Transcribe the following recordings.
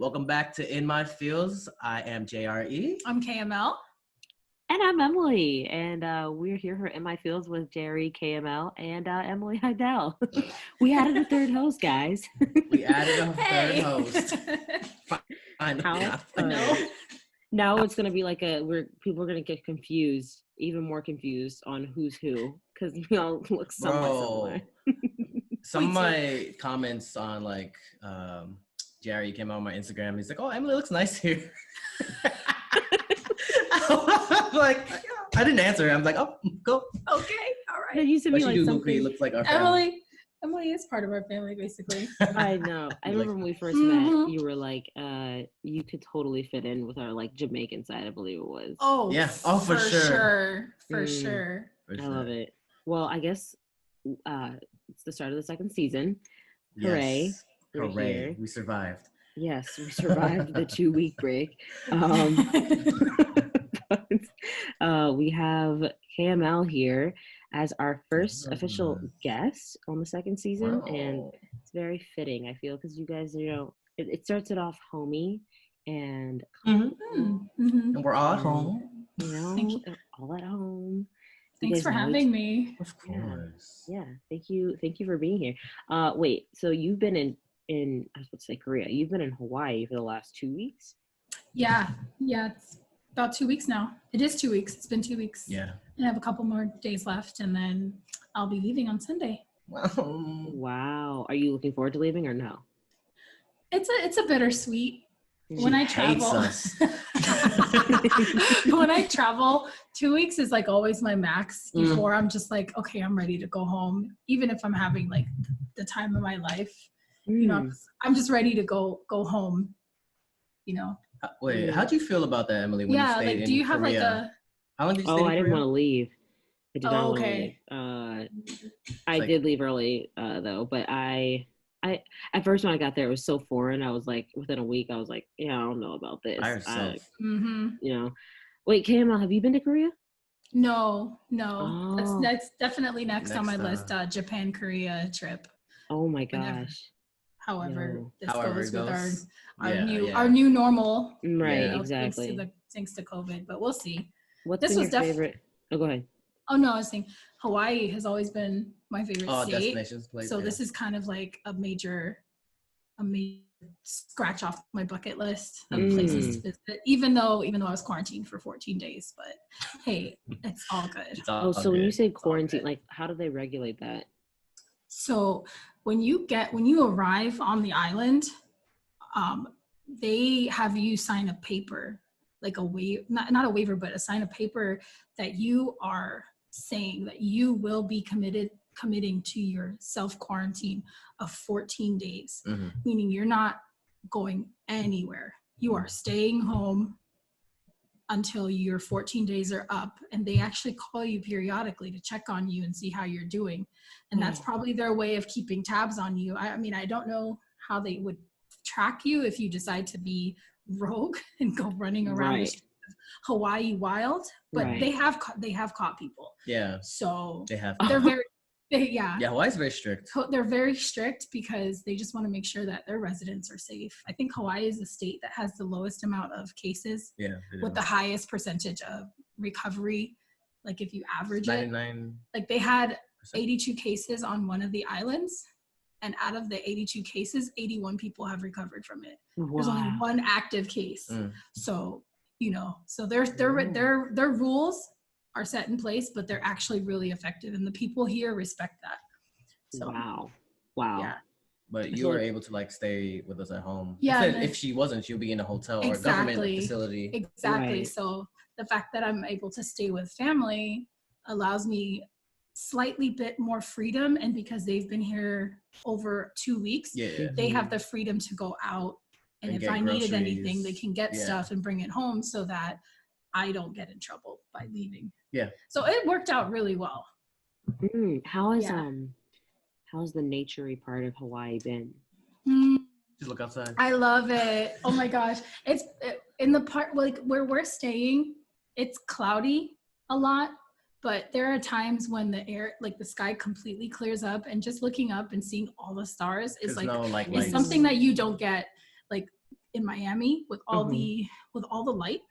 Welcome back to In My Fields. I am JRE. I'm KML. And I'm Emily, and we're here for In My Fields with Jerry, KML, and Emily Haydel. We added a third host, guys. We added a third host. Now it's gonna be like people are gonna get confused, even more confused on who's who, because we all look somewhat similar. Some of my comments on Jerry came on my Instagram. He's like, "Oh, Emily looks nice here." I didn't answer. I'm like, "Oh, go." Okay, all right. It used to be like something. Looks like our family. Emily is part of our family, basically. I know. I remember when we first met, you were like, you could totally fit in with our Jamaican side, I believe it was. Oh, yeah. Oh, for sure. For sure. I love it. Well, I guess it's the start of the second season. Yes. Hooray. Hooray. We survived. Yes, we survived the 2-week break. We have KML here as our first official guest on the second season, and it's very fitting, I feel, because you guys, it starts it off homey and and we're all at home. All at home. Thanks for having me. Of course. Yeah. Thank you for being here. Wait, so you've been in I was about to say Korea. You've been in Hawaii for the last 2 weeks? Yeah. It's about 2 weeks now. It is 2 weeks. It's been 2 weeks. Yeah. I have a couple more days left, and then I'll be leaving on Sunday. Wow. Are you looking forward to leaving or no? It's a bittersweet. When I travel, when I travel, 2 weeks is always my max before I'm just okay, I'm ready to go home. Even if I'm having the time of my life, I'm just ready to go home. Wait, how'd you feel about that, Emily? When you stayed in do you have Korea? How long did you stay in Korea? I didn't want to leave. I did not want to leave. I did leave early though, but I at first when I got there, it was so foreign. I was within a week, I was like, yeah, I don't know about this. Wait, KML, have you been to Korea? No. That's definitely next on my list. Japan, Korea trip. Oh my gosh. However goes with our new normal. Right, exactly. Thanks to COVID, but we'll see. What's your favorite? Oh, go ahead. Oh no, I was saying Hawaii has always been my favorite state. So this is kind of a major scratch off my bucket list of places to visit. Even though I was quarantined for 14 days, but hey, it's all good. So when you say quarantine, how do they regulate that? So when you arrive on the island, they have you sign a paper, a waiver, not a waiver, but sign a paper that you are saying that you will be committing to your self-quarantine of 14 days, meaning you're not going anywhere. You are staying home until your 14 days are up, and they actually call you periodically to check on you and see how you're doing. And that's probably their way of keeping tabs on you. I mean, I don't know how they would track you if you decide to be rogue and go running around the streets of Hawaii wild, but they have caught people. Yeah. So they have. Hawaii's very strict. They're very strict because they just want to make sure that their residents are safe. I think Hawaii is the state that has the lowest amount of cases with the highest percentage of recovery. If you average 99. They had 82 cases on one of the islands, and out of the 82 cases, 81 people have recovered from it. Wow. There's only one active case. So, so their rules are set in place, but they're actually really effective, and the people here respect that. So, wow. Yeah. But you were able to stay with us at home. Yeah. If she wasn't, she'll be in a hotel or a government facility. Exactly. Right. So the fact that I'm able to stay with family allows me slightly bit more freedom, and because they've been here over 2 weeks, they have the freedom to go out, and if I needed anything, they can get stuff and bring it home so that I don't get in trouble by leaving. Yeah. So it worked out really well. How's the naturey part of Hawaii been? Just look outside. I love it. Oh my gosh. It's in the part where we're staying, it's cloudy a lot, but there are times when the air, the sky completely clears up, and just looking up and seeing all the stars is is something that you don't get in Miami with all the light.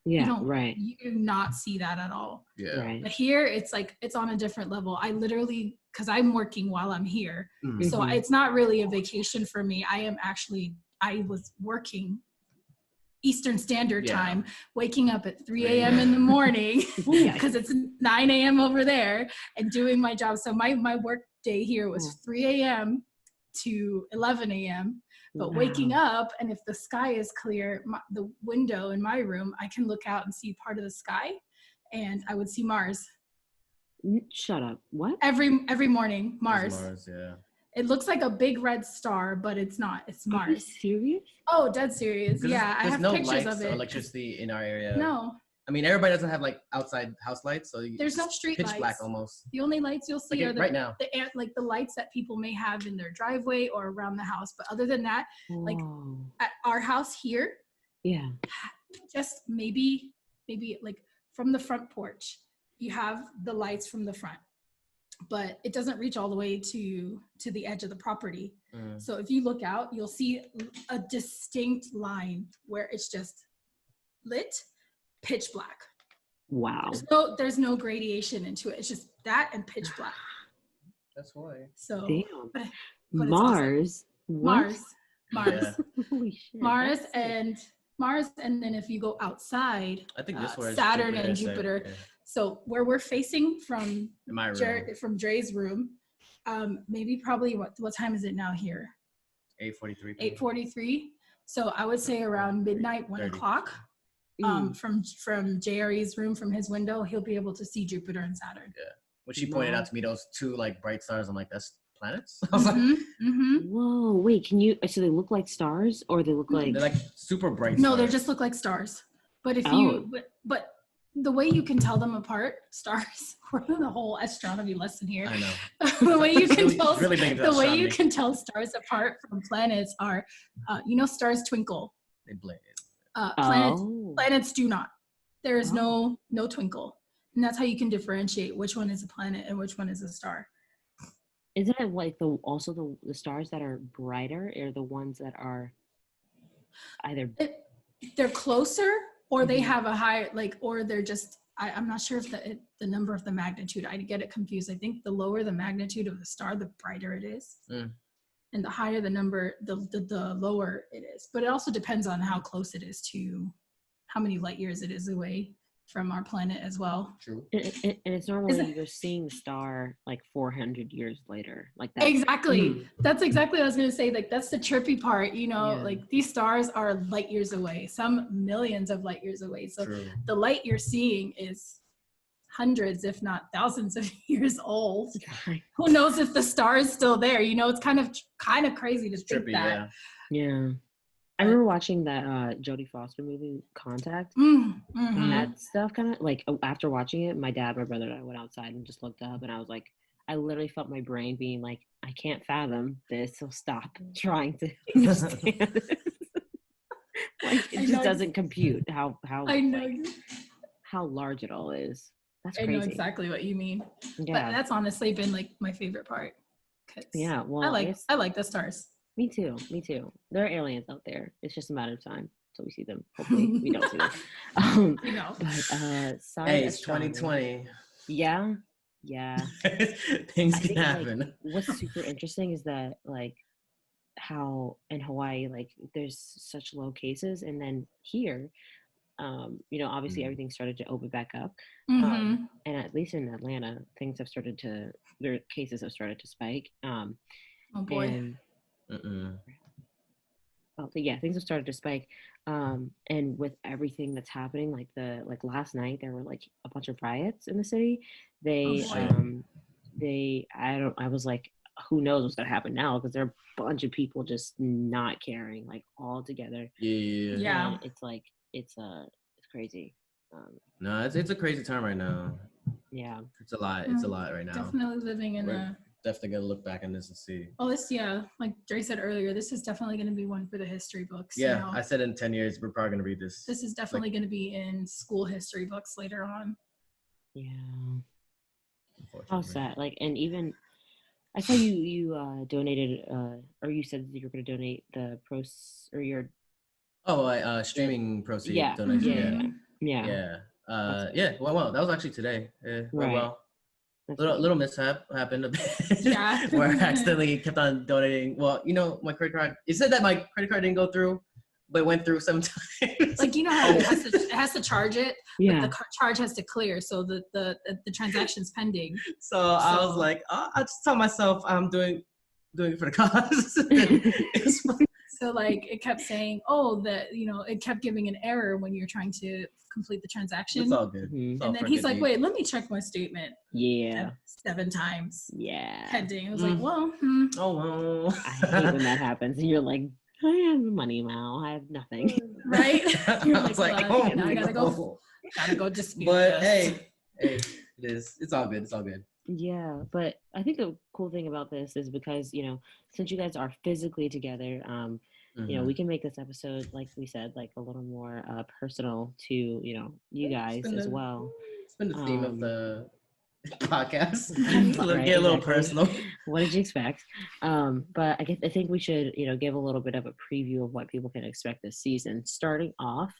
Yeah, right. You do not see that at all. Yeah. Right. But here it's like it's on a different level. I literally, because I'm working while I'm here, so it's not really a vacation for me. I was working Eastern Standard Time, waking up at 3 a.m. in the morning because it's 9 a.m. over there, and doing my job. So my work day here was 3 a.m. to 11 a.m. But waking up, and if the sky is clear, the window in my room, I can look out and see part of the sky, and I would see Mars. Shut up. What? Every morning, Mars. Mars, yeah. It looks like a big red star, but it's not. It's Mars. Are you serious? Oh, dead serious. Yeah, I have pictures lights of it. or electricity in our area. No. I mean, everybody doesn't have like outside house lights, so there's no street pitch lights. Black almost. The only lights you'll see are right now. The lights that people may have in their driveway or around the house. But other than that, like at our house here, just maybe like from the front porch, you have the lights from the front, but it doesn't reach all the way to the edge of the property. So if you look out, you'll see a distinct line where it's just lit, pitch black. Wow. There's no gradation into it. It's just that and pitch black. That's why. So damn. but Mars. Awesome. Mars. Yeah. Holy shit. Mars, and then if you go outside, I think this one is Saturn and Jupiter. Yeah. So where we're facing from my room. From Dre's room, maybe probably what time is it now here? 8:43. 8:43. So I would say around midnight, 1 o'clock. From JRE's room, from his window, he'll be able to see Jupiter and Saturn. Yeah. When she pointed out to me those two like bright stars, I'm like, that's planets? I was like, whoa, wait, can you, so they look like stars or they look like? They're like super bright No, stars. they just look like stars. But if you, but the way you can tell them apart, stars, we're in the whole astronomy lesson here. I know. The way you can tell, really big the way you can tell stars apart from planets are, stars twinkle. They blend. Planets do not. There is no twinkle, and that's how you can differentiate which one is a planet and which one is a star. Isn't it like the stars that are brighter are the ones that are either they're closer, or they have a higher, or they're just, I'm not sure if the number of the magnitude, I get it confused. I think the lower the magnitude of the star, the brighter it is. And the higher the number, the lower it is. But it also depends on how close it is to how many light years it is away from our planet as well. True. And it's normally you're seeing the star like 400 years later, like that. Exactly. That's exactly what I was going to say. Like, that's the trippy part, like these stars are light years away, some millions of light years away. So the light you're seeing is hundreds, if not thousands of years old. Who knows if the star is still there? It's kind of crazy to think that. Yeah. I remember watching that Jodie Foster movie, Contact. And that stuff kind of like after watching it, my dad, my brother, and I went outside and just looked up, and I was like, I literally felt my brain being like, I can't fathom this, so stop trying to understand this. Like it just doesn't compute how large it all is. That's crazy. I know exactly what you mean. Yeah. But that's honestly been like my favorite part. Yeah, well, I like the stars. Me too. There are aliens out there. It's just a matter of time till we see them. Hopefully, we don't see them. But hey, it's 2020. Yeah. Things can happen. Like, what's super interesting is that like how in Hawaii, like there's such low cases, and then here, obviously everything started to open back up, and at least in Atlanta, their cases have started to spike. Oh boy. Things have started to spike, and with everything that's happening, like last night there were like a bunch of riots in the city. I was like, who knows what's gonna happen now, because there are a bunch of people just not caring, like all together. Yeah. And it's like it's crazy. No, it's a crazy time right now. Yeah, it's a lot. It's a lot right now. Definitely living in definitely gonna look back on this and see. Oh, like Dre said earlier, this is definitely gonna be one for the history books. Yeah, I said in 10 years we're probably gonna read this. This is definitely gonna be in school history books later on. Yeah. How sad. Like, and even I saw you donated, or you said that you were gonna donate the your Oh, streaming proceed Yeah. donation. Yeah. Yeah. Well, that was actually today. Went Right. well. That's Little mishap happened a bit. Yeah. Where I accidentally kept on donating. Well, my credit card. It said that my credit card didn't go through, but it went through sometimes. Like, you know how it has to charge it, Yeah. but the charge has to clear, so the transaction's pending. So I was like, I just tell myself I'm doing it for the cause. So like it kept saying, it kept giving an error when you're trying to complete the transaction. It's all good. Mhm. It's all And then for he's good like, deed. wait, let me check my statement. Yeah. 7 times. Yeah. Pending. I was like, well, Oh well. I hate when that happens. And you're like, I have money now. I have nothing. Right? You're I was like, well, oh, now I gotta no. go dispute But this. hey, it is. It's all good. It's all good. Yeah, but I think the cool thing about this is because, since you guys are physically together, we can make this episode, like we said, like a little more personal to, you guys as well. It's been the theme of the podcast. Right, Get a little exactly. personal. What did you expect? But I think we should, give a little bit of a preview of what people can expect this season. Starting off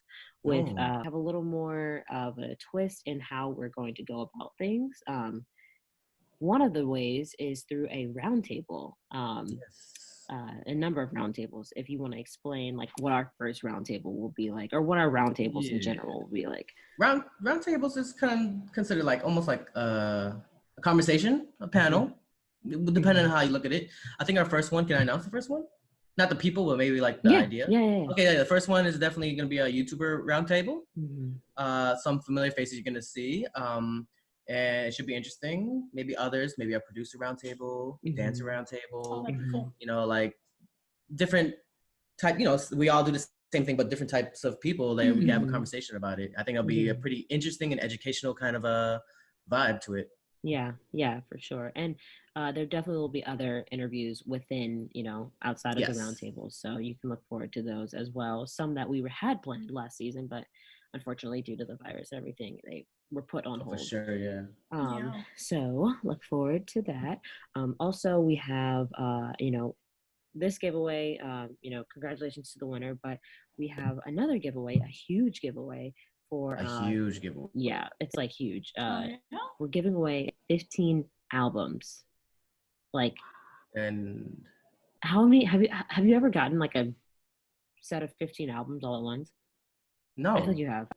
with have a little more of a twist in how we're going to go about things. One of the ways is through a roundtable. A number of roundtables. If you want to explain like what our first roundtable will be like, or what our roundtables in general will be like. Roundtables is kind of considered like almost like a conversation, a panel, depending on how you look at it. I think our first one. Can I announce the first one? Not the people, but maybe like the idea. Yeah. Okay, the first one is definitely going to be a YouTuber roundtable. Mm-hmm. Some familiar faces you're going to see. And it should be interesting. Maybe others, maybe a producer roundtable, dancer roundtable. That'd be cool. Like different type. We all do the same thing, but different types of people. Like we can have a conversation about it. I think it'll be a pretty interesting and educational kind of a vibe to it. Yeah, for sure. And there definitely will be other interviews within, outside of the roundtables. So you can look forward to those as well. Some that we had planned last season, but unfortunately, due to the virus and everything, they were put on hold. For sure, yeah. So look forward to that. Also, we have, this giveaway, congratulations to the winner, but we have another giveaway, a huge giveaway for a huge giveaway. Yeah, it's like huge. We're giving away 15 albums. And how many have you ever gotten like a set of 15 albums all at once? No. I thought you have.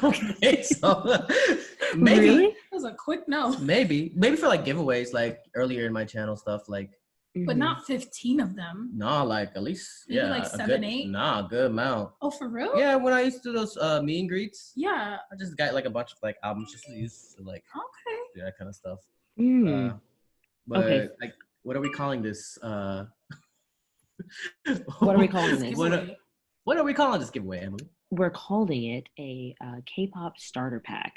Okay, so maybe. Really? That was a quick no. Maybe for like giveaways, like earlier in my channel stuff, like. But not 15 of them. No, like at least maybe like 7, 8. Nah, good amount. Oh, for real? Yeah, when I used to do those meet and greets. Yeah. I just got like a bunch of like albums just to use to like do that kind of stuff. But like, what are we calling this? What are we calling this? What are we calling this giveaway, Emily? We're calling it a K-pop starter pack,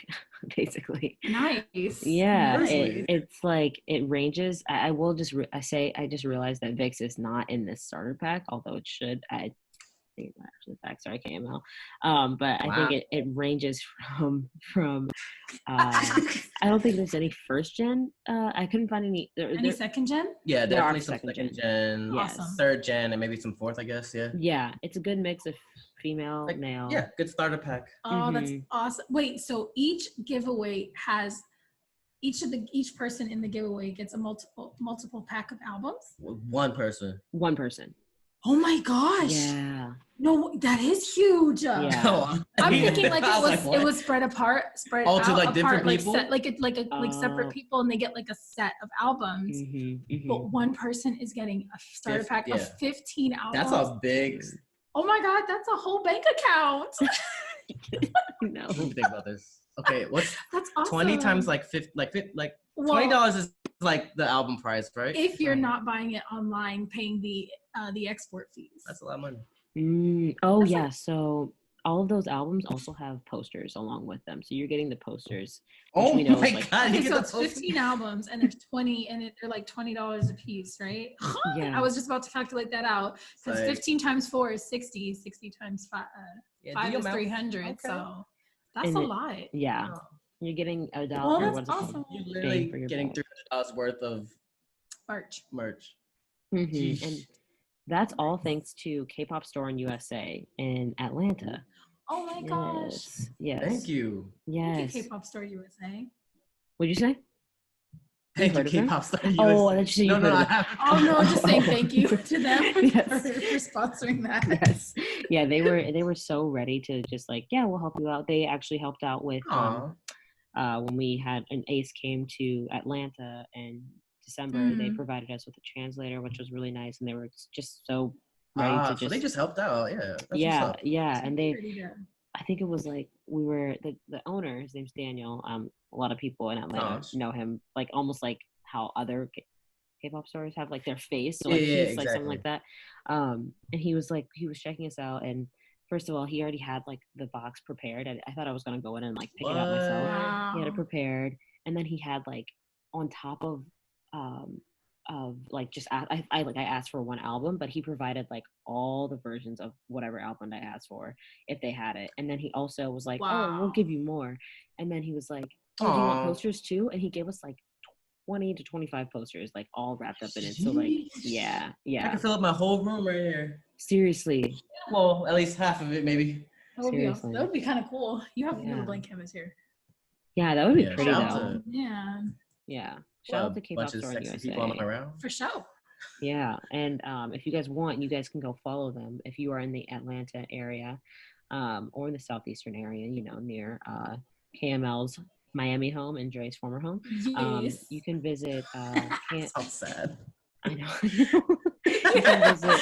basically. Nice. Yeah, it's like it ranges. I just realized that VIX is not in this starter pack, although it should. I think it's actually the fact. Sorry, KML. But I think it ranges from. I don't think there's any first gen. I couldn't find any. Any second gen? Yeah, definitely some second gen. Yes. Awesome. Third gen, and maybe some fourth, I guess. Yeah. Yeah, it's a good mix of female, male. Yeah, good starter pack. Oh, that's awesome. Wait, so each giveaway has each person in the giveaway gets a multiple pack of albums? One person. Oh my gosh. Yeah. No, that is huge. Yeah. I'm thinking like it was spread out to like different people, like separate people, and they get like a set of albums. But one person is getting a starter pack of 15 albums. That's a big. Oh my God, that's a whole bank account. No. Think about this. Okay, what's that's awesome. 20 times like $20 is like the album price, right? If you're not buying it online, paying the export fees. That's a lot of money. That's yeah. So all of those albums also have posters along with them. So you're getting the posters. Oh my God. Okay, so it's 15 albums and there's 20 and they're like $20 a piece, right? Yeah. I was just about to calculate that out because 15 times 4 is 60. 60 times 5 is 300. Okay. So that's a lot. Yeah. You're getting $1. Well, that's awesome. You're literally getting $300 worth of merch. And that's all thanks to K-pop Store in USA in Atlanta. Oh my gosh. Yes. Thank you. Thank you, Yes. K-pop Store USA. What'd you say? Thank you, heard of them? K-pop Star Oh, USA. I thought you said No, you've no, heard I of haven't. Oh no, just saying thank you to them Yes. for sponsoring that. Yes. Yeah, they were so ready to just like, yeah, we'll help you out. They actually helped out with Aw. when we had an Ace came to Atlanta in December. They provided us with a translator, which was really nice, and they were just so ready to So they just helped out. Yeah, that's what's yeah, up. yeah, So and they're they ready to- I think it was like we were the owner. His name's Daniel. A lot of people in Atlanta Gosh. know him, like almost like how other K-pop stars have like their face. So Yeah, like yeah, he's like something exactly. like that. And he was checking us out, and first of all, he already had like the box prepared. I thought I was gonna go in and like pick it out myself. Wow. He had it prepared, and then he had like on top of like just I asked for one album, but he provided like all the versions of whatever album I asked for if they had it. And then he also was like, oh, we'll Wow. give you more. And then he was like, oh, do you want Aw. posters too? And he gave us like 20 to 25 posters, like all wrapped up in it. So like, yeah, I yeah. can fill up my whole room right here. Seriously, Well, at least half of it, maybe. That would be awesome. seriously. That would be kind of cool. You have Yeah. a blank canvas here. Yeah, that would be Yeah, pretty shout out though. to- Yeah, Yeah. Shout out to K-pop bunch of Store in sexy USA. people I'm around. for sure. Yeah, and if you guys want, you guys can go follow them if you are in the Atlanta area, or in the southeastern area, you know, near KML's Miami home and Dre's former home. Yes. You can visit Sounds sad. I know. You can visit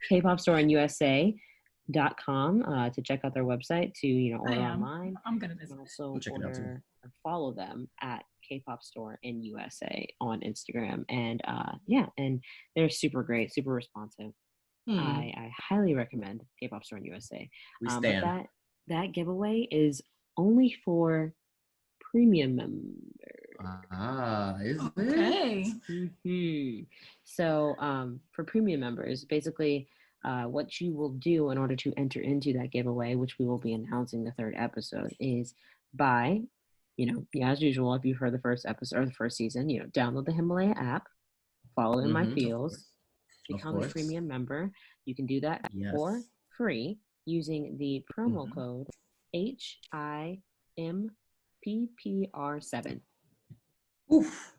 K-pop Store in USA.com to check out their website to, you know, order online. I'm gonna And visit. also I'll check it out too. order or follow them at K-pop Store in USA on Instagram. And yeah, and they're super great, super responsive. I highly recommend K-pop Store in USA. We But stand. that giveaway is only for premium members. Is it? Okay. So for premium members, basically what you will do in order to enter into that giveaway, which we will be announcing the third episode, is by, you know, yeah, as usual, if you've heard the first episode or the first season, you know, download the Himalaya app, follow in my Of feels, course. become a premium member. You can do that for free using the promo code HIMPPR7. Oof.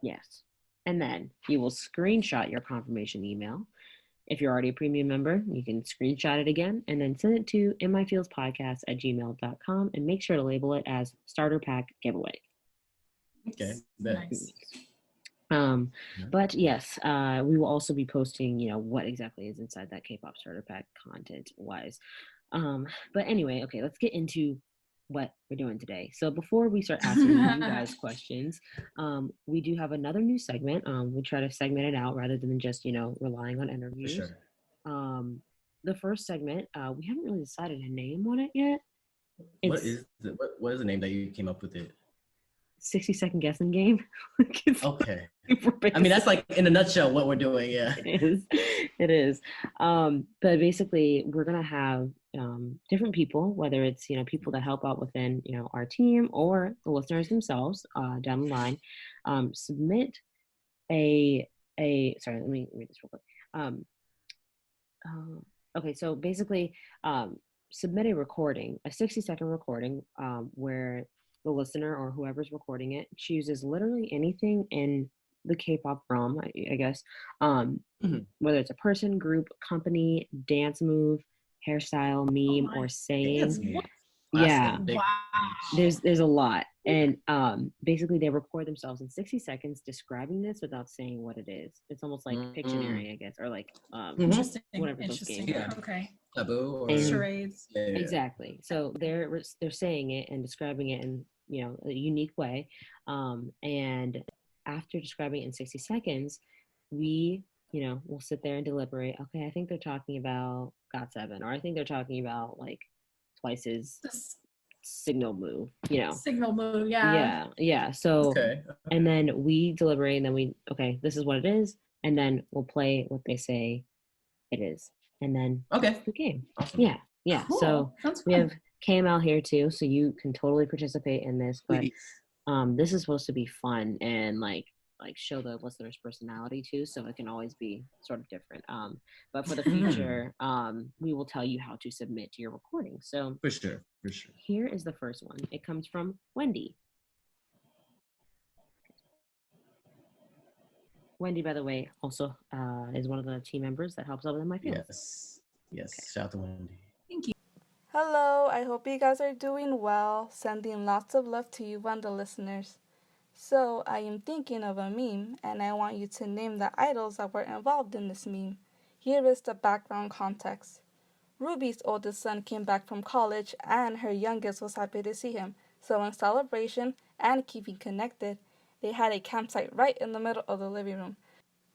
Yes. And then you will screenshot your confirmation email. If you're already a premium member, you can screenshot it again and then send it to inmyfieldspodcast@gmail.com and make sure to label it as starter pack giveaway. Okay. Nice. But yes, we will also be posting, you know, what exactly is inside that K-pop starter pack content wise. But anyway, okay, let's get into what we're doing today. So before we start asking you guys questions, we do have another new segment. We try to segment it out rather than just, you know, relying on interviews. For sure. The first segment, we haven't really decided a name on it yet. What is the name that you came up with it? 60-second guessing game. Okay. I I mean, that's like in a nutshell what we're doing. Yeah. It is. But basically, we're gonna have different people, whether it's, you know, people that help out within, you know, our team or the listeners themselves down the line, submit a. Sorry, let me read this real quick. Okay, so basically, submit a recording, a 60-second recording, where the listener or whoever's recording it chooses literally anything in the K-pop realm, I guess, whether it's a person, group, company, dance move, hairstyle, meme, or saying. Yeah, Wow. there's a lot, and basically they record themselves in 60 seconds describing this without saying what it is. It's almost like Pictionary, I guess, or like Interesting. whatever those Interesting. games are. Okay. Taboo or Charades. Yeah. Exactly. So they're saying it and describing it in, you know, a unique way, and after describing it in 60 seconds, we, you know, we'll sit there and deliberate. Okay, I think they're talking about GOT7, or I think they're talking about like Twice's signal move, you know. Signal move, yeah. Yeah. So, Okay. and then we deliberate, and then okay, this is what it is, and then we'll play what they say it is, and then that's the game. Awesome. Yeah. Cool. So Sounds we fun. have KML here too, so you can totally participate in this, but Please. this is supposed to be fun and like like show the listener's personality too, so it can always be sort of different. But for the future, we will tell you how to submit your recording. So For sure. here is the first one. It comes from Wendy. Wendy, by the way, also is one of the team members that helps out with my field. Yes. Okay. Shout out to Wendy. Thank you. Hello, I hope you guys are doing well. Sending lots of love to you and the listeners. So, I am thinking of a meme, and I want you to name the idols that were involved in this meme. Here is the background context. Ruby's oldest son came back from college, and her youngest was happy to see him. So, in celebration and keeping connected, they had a campsite right in the middle of the living room.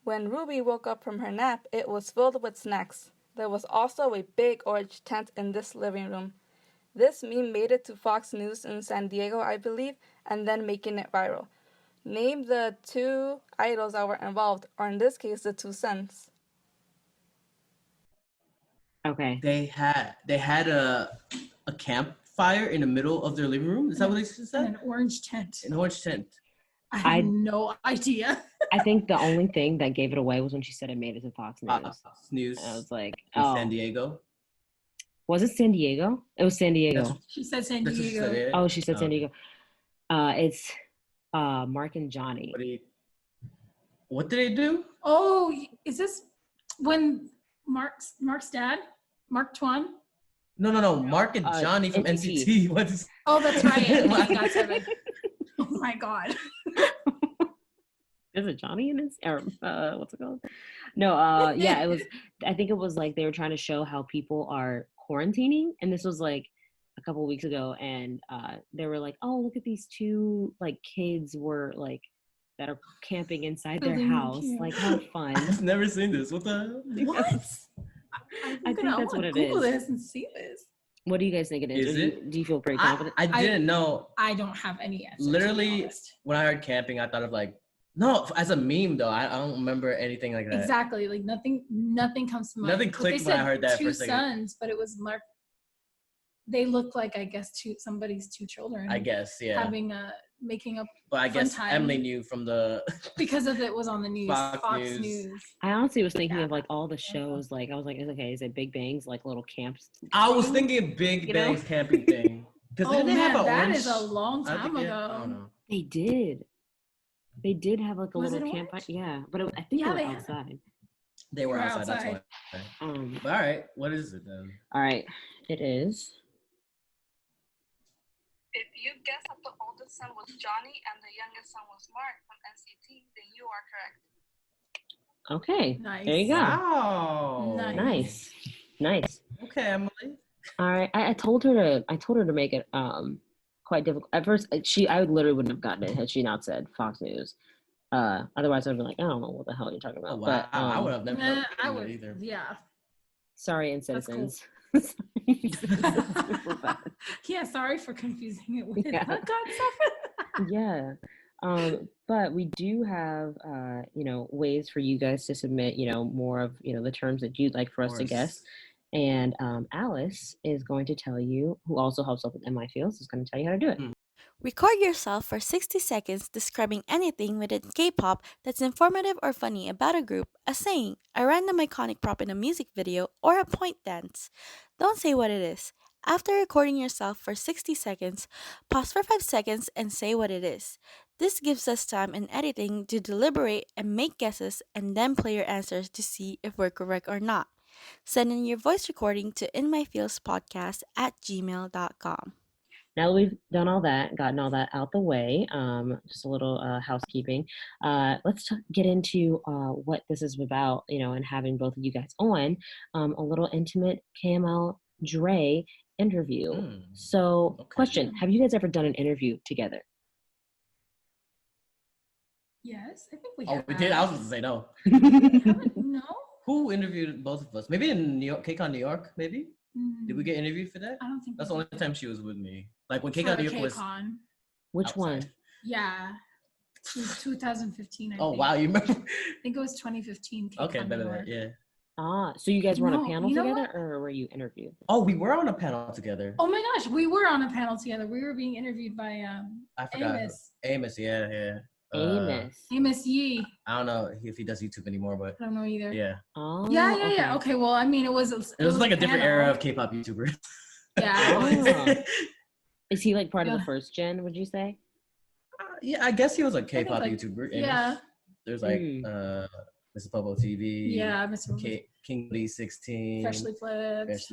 When Ruby woke up from her nap, it was filled with snacks. There was also a big orange tent in this living room. This meme made it to Fox News in San Diego, I believe, and then making it viral. Name the 2 idols that were involved, or in this case, the 2 sons. Okay. They had a campfire in the middle of their living room. Is that what they said? An orange tent. An orange tent. I had no idea. I think the only thing that gave it away was when she said it made it to Fox News. Fox News. I was like, in San Diego. Was it San Diego? It was San Diego. She said San That's what she Diego. said, yeah. Oh, she said San Diego. It's Mark and Johnny. What did they do? Oh, is this when Mark's dad, Mark Twan? No. Mark and Johnny from NCT. What is? Oh, that's right. Got 7. Oh my God. Is it Johnny in this? Or what's it called? No, yeah, it was. I think it was like they were trying to show how people are quarantining, and this was like a couple weeks ago, and they were like, "Oh, look at these 2 like kids were like that are camping inside their house. Like, how fun!" I've never seen this. What the hell? What? I think that's what it is. Google this and see this. What do you guys think it is? Do you feel pretty confident? I didn't know. I don't have any answers. Literally, when I heard camping, I thought of like, no, as a meme though. I don't remember anything like that. Exactly. Like nothing comes to mind. Nothing clicked when I heard that for a second. 2 sons, but it was Mark. They look like, I guess, somebody's 2 children. I guess, yeah. Making up. But I guess time. Emily knew from the because of it was on the news. Fox News. I honestly was thinking of like all the shows. Like I was like, okay, is it Big Bang's like little camps? I was thinking Big Bang's camping thing. Oh man, that is a long time ago. I don't know. They did have like a little camp. Yeah, but I think they were outside. They were outside. That's why. But all right, what is it then? All right, it is. If you guess that the oldest son was Johnny and the youngest son was Mark from NCT, then you are correct. Okay. Nice. There you go. Wow. Nice. Okay, Emily. All right. I told her to make it quite difficult. At first, I literally wouldn't have gotten it had she not said Fox News. Otherwise, I'd be like, I don't know what the hell you're talking about. Oh, wow. But I would have never. I would either. Yeah. Sorry, and citizens. Yeah, sorry for confusing it with Yeah. God stuff. Yeah. But we do have ways for you guys to submit, more of, the terms that you'd like for us to guess. And Alyce is going to tell you, who also helps out with MI Fields, is going to tell you how to do it. Record yourself for 60 seconds describing anything within K-pop that's informative or funny about a group, a saying, a random iconic prop in a music video, or a point dance. Don't say what it is. After recording yourself for 60 seconds, pause for 5 seconds and say what it is. This gives us time in editing to deliberate and make guesses and then play your answers to see if we're correct or not. Send in your voice recording to inmyfieldspodcast@gmail.com. Now that we've done all that, gotten all that out the way, just a little housekeeping, let's get into what this is about, and having both of you guys on, a little intimate KML Dre interview. So, question, have you guys ever done an interview together? Yes, I think we have. Oh, we did? I was going to say no. No? Who interviewed both of us? Maybe in New York, KCON New York, maybe? Did we get interviewed for that? I don't think that's the only time she was with me. Like when For KCON New York was. Which outside. one? Yeah. 2015, I Oh, think. wow, you remember? I think it was 2015. Okay, better, yeah. So you guys were on a No, panel you know together, what? or were you interviewed? Oh, we were on a panel together. Oh my gosh, we were on a panel together. We were being interviewed by I forgot. Amos. Amos, yeah. Amos Yee. I don't know if he does YouTube anymore, but I don't know either. yeah. Oh, Yeah. Okay, well, I mean, it was like a different era panel. of K-pop YouTubers. Yeah, it was. Is he like part of the first gen, would you say? Yeah, I guess he was a K-pop like, YouTuber. Yeah. There's like Mr. Popo TV. Yeah, Mr. King Lee 16. Freshly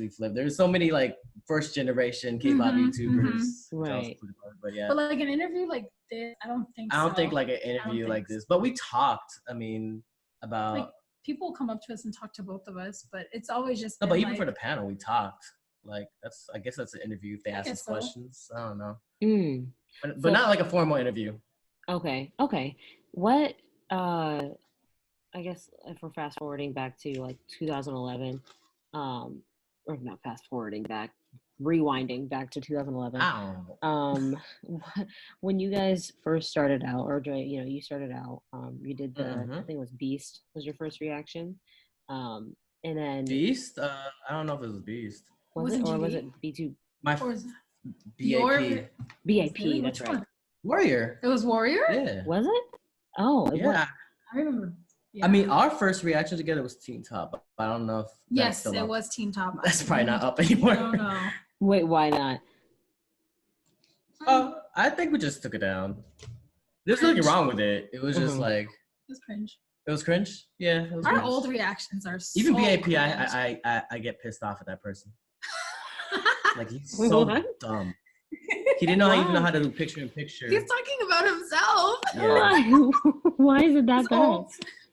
Flipped. There's so many like first generation K-pop YouTubers. Right. But yeah. But like an interview like this, I don't think like an interview like this. But we talked, I mean, about like people come up to us and talk to both of us, but it's always just but even for the panel we talked. Like I guess that's an interview if they ask us questions. I don't know. But not like a formal interview. Okay. What I guess if we're fast forwarding back to like 2011, or not fast forwarding back, rewinding back to 2011. When you guys first started out, or you started out, you did the I think it was Beast was your first reaction, and then Beast. I don't know if it was Beast. Was it B2? My BAP. BAP. That's right. Warrior. It was Warrior. Yeah. Was it? Oh, yeah. I remember. Yeah. I mean, our first reaction together was Teen Top. I don't know if yes, it was Teen Top. That's probably not up anymore. No. Wait, why not? I think we just took it down. There's nothing wrong with it. It was just like it was cringe. It was cringe. Yeah. It was Our cringe. old reactions are so even BAP. cringe. I get pissed off at that person. Like he's so dumb. He didn't know even know how to do picture in picture. He's talking about himself. Yeah. Why is it that bad?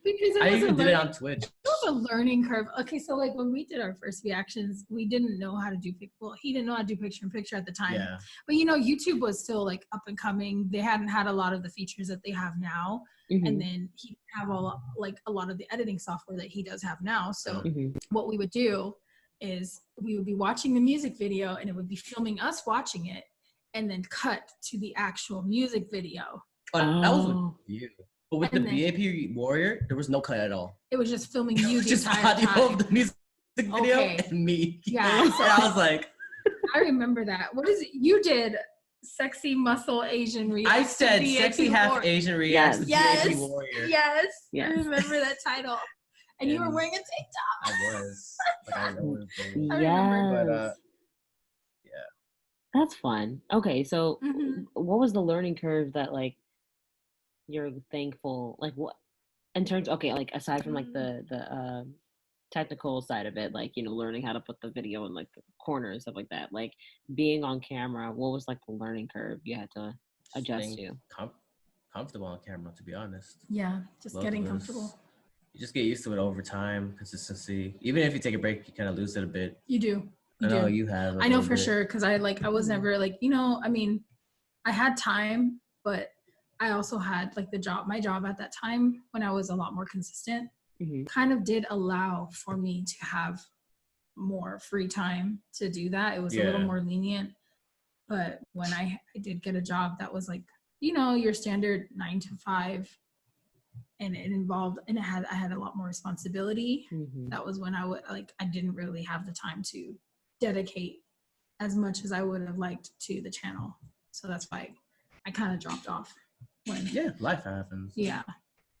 Because I even did it on Twitch. It was a learning curve. Okay, so like when we did our first reactions, we didn't know how to do he didn't know how to do picture in picture at the time. Yeah. But YouTube was still like up and coming. They hadn't had a lot of the features that they have now. And then he have a lot of the editing software that he does have now. So what we would do is we would be watching the music video and it would be filming us watching it and then cut to the actual music video. That was with you. But with the BAP Warrior, there was no cut at all. It was just filming you the just entire audio time. of the music video and me. Yeah. And I was like, I remember that. What is it? You did sexy muscle Asian reaction. I said sexy half Warrior. Asian reaction to BAP Warrior. Yes. I remember that title. And you were wearing a tank top. I was. I remember. Yes. That's fun. Okay, so what was the learning curve that like you're thankful, like what in terms, okay, like aside from like the technical side of it, like learning how to put the video in like the corner and stuff like that, like being on camera, what was like the learning curve you had to adjust to? Comfortable on camera, to be honest. Yeah, just getting comfortable. You just get used to it over time, consistency. Even if you take a break, you kind of lose it a bit. You do. I know you have. I know for sure, because I was never like, I mean, I had time, but I also had like my job at that time when I was a lot more consistent, kind of did allow for me to have more free time to do that. It was a little more lenient. But when I did get a job that was like, your standard 9 to 5, and it involved, and I had a lot more responsibility. That was when I didn't really have the time to dedicate as much as I would have liked to the channel. So that's why I kind of dropped off. Life happens. Yeah.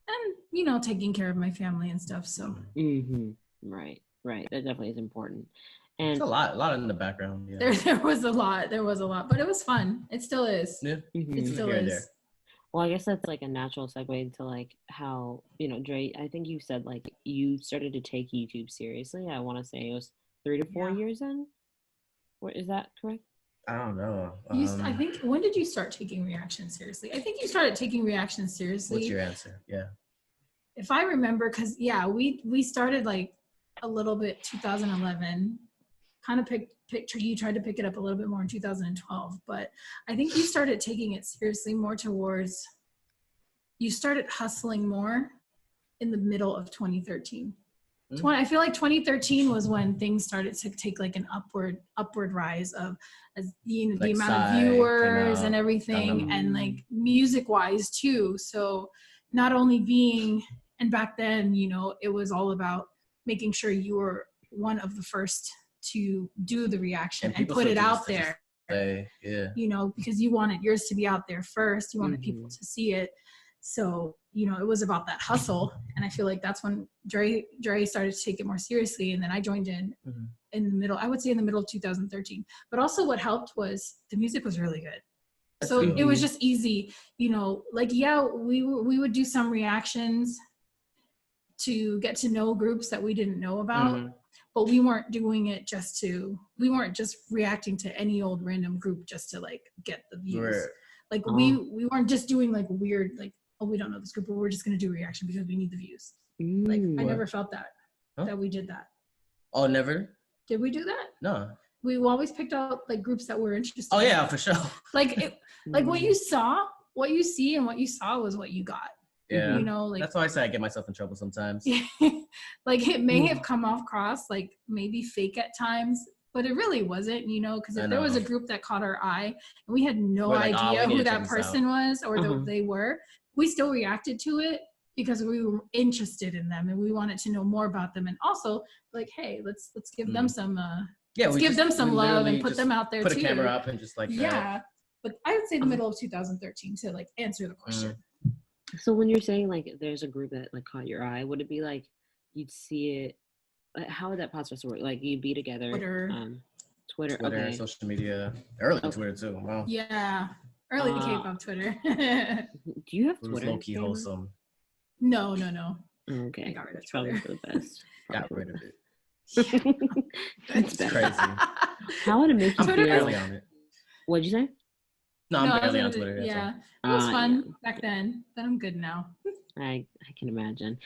And, taking care of my family and stuff. So. Right. That definitely is important. And it's a lot in the background. Yeah. There was a lot, but it was fun. It still is. Yeah. It still is. Well, I guess that's like a natural segue into like how, Dre, I think you said like you started to take YouTube seriously. I want to say it was 3 to 4 years in. Is that correct? I don't know. I think, when did you start taking reactions seriously? I think you started taking reactions seriously. What's your answer? Yeah. If I remember, because we started like a little bit 2011, kind of you tried to pick it up a little bit more in 2012, but I think you started taking it seriously more towards, you started hustling more in the middle of 2013. I feel like 2013 was when things started to take like an upward rise of the amount of viewers and everything, and like music wise too. So not only and back then, it was all about making sure you were one of the first to do the reaction and put it out there. Yeah. Because you wanted yours to be out there first. You wanted people to see it. So, you know, it was about that hustle. And I feel like that's when Dre started to take it more seriously. And then I joined in the middle, I would say in the middle of 2013. But also what helped was the music was really good. That's So good. it was just easy, you know, like, yeah, we would do some reactions to get to know groups that we didn't know about, but we weren't doing it we weren't just reacting to any old random group just to like get the views. Right. Like we weren't just doing like weird, like, oh, we don't know this group, but we're just going to do a reaction because we need the views. Like I never felt that we did that. Oh, never? Did we do that? No. We always picked out like groups that we're interested Oh in. yeah, for sure. Like what you see and what you saw was what you got. Yeah. You know, like that's why I say I get myself in trouble sometimes. like it may have come off cross like maybe fake at times, but it really wasn't, you know, because if there was a group that caught our eye and we had no idea who that person was or they were, we still reacted to it because we were interested in them and we wanted to know more about them. And also like, hey, let's give them some let's give them some love and put them out there too. Put a camera up and just like But I would say the middle of 2013 to like answer the question. So when you're saying like there's a group that like caught your eye, would it be like you'd see it? Like, how would that process work? Like you'd be together, Twitter, okay. social media, early Twitter too. Wow. Yeah, early K-pop Twitter. Do you have It was Twitter? low-key wholesome. No. Okay, I got rid of it's probably for the best. Got rid of it. It's crazy. How would it make you I'm feel? barely on it. What'd you say? No, I'm barely on Twitter. Yeah, it was fun back then, but I'm good now. I can imagine.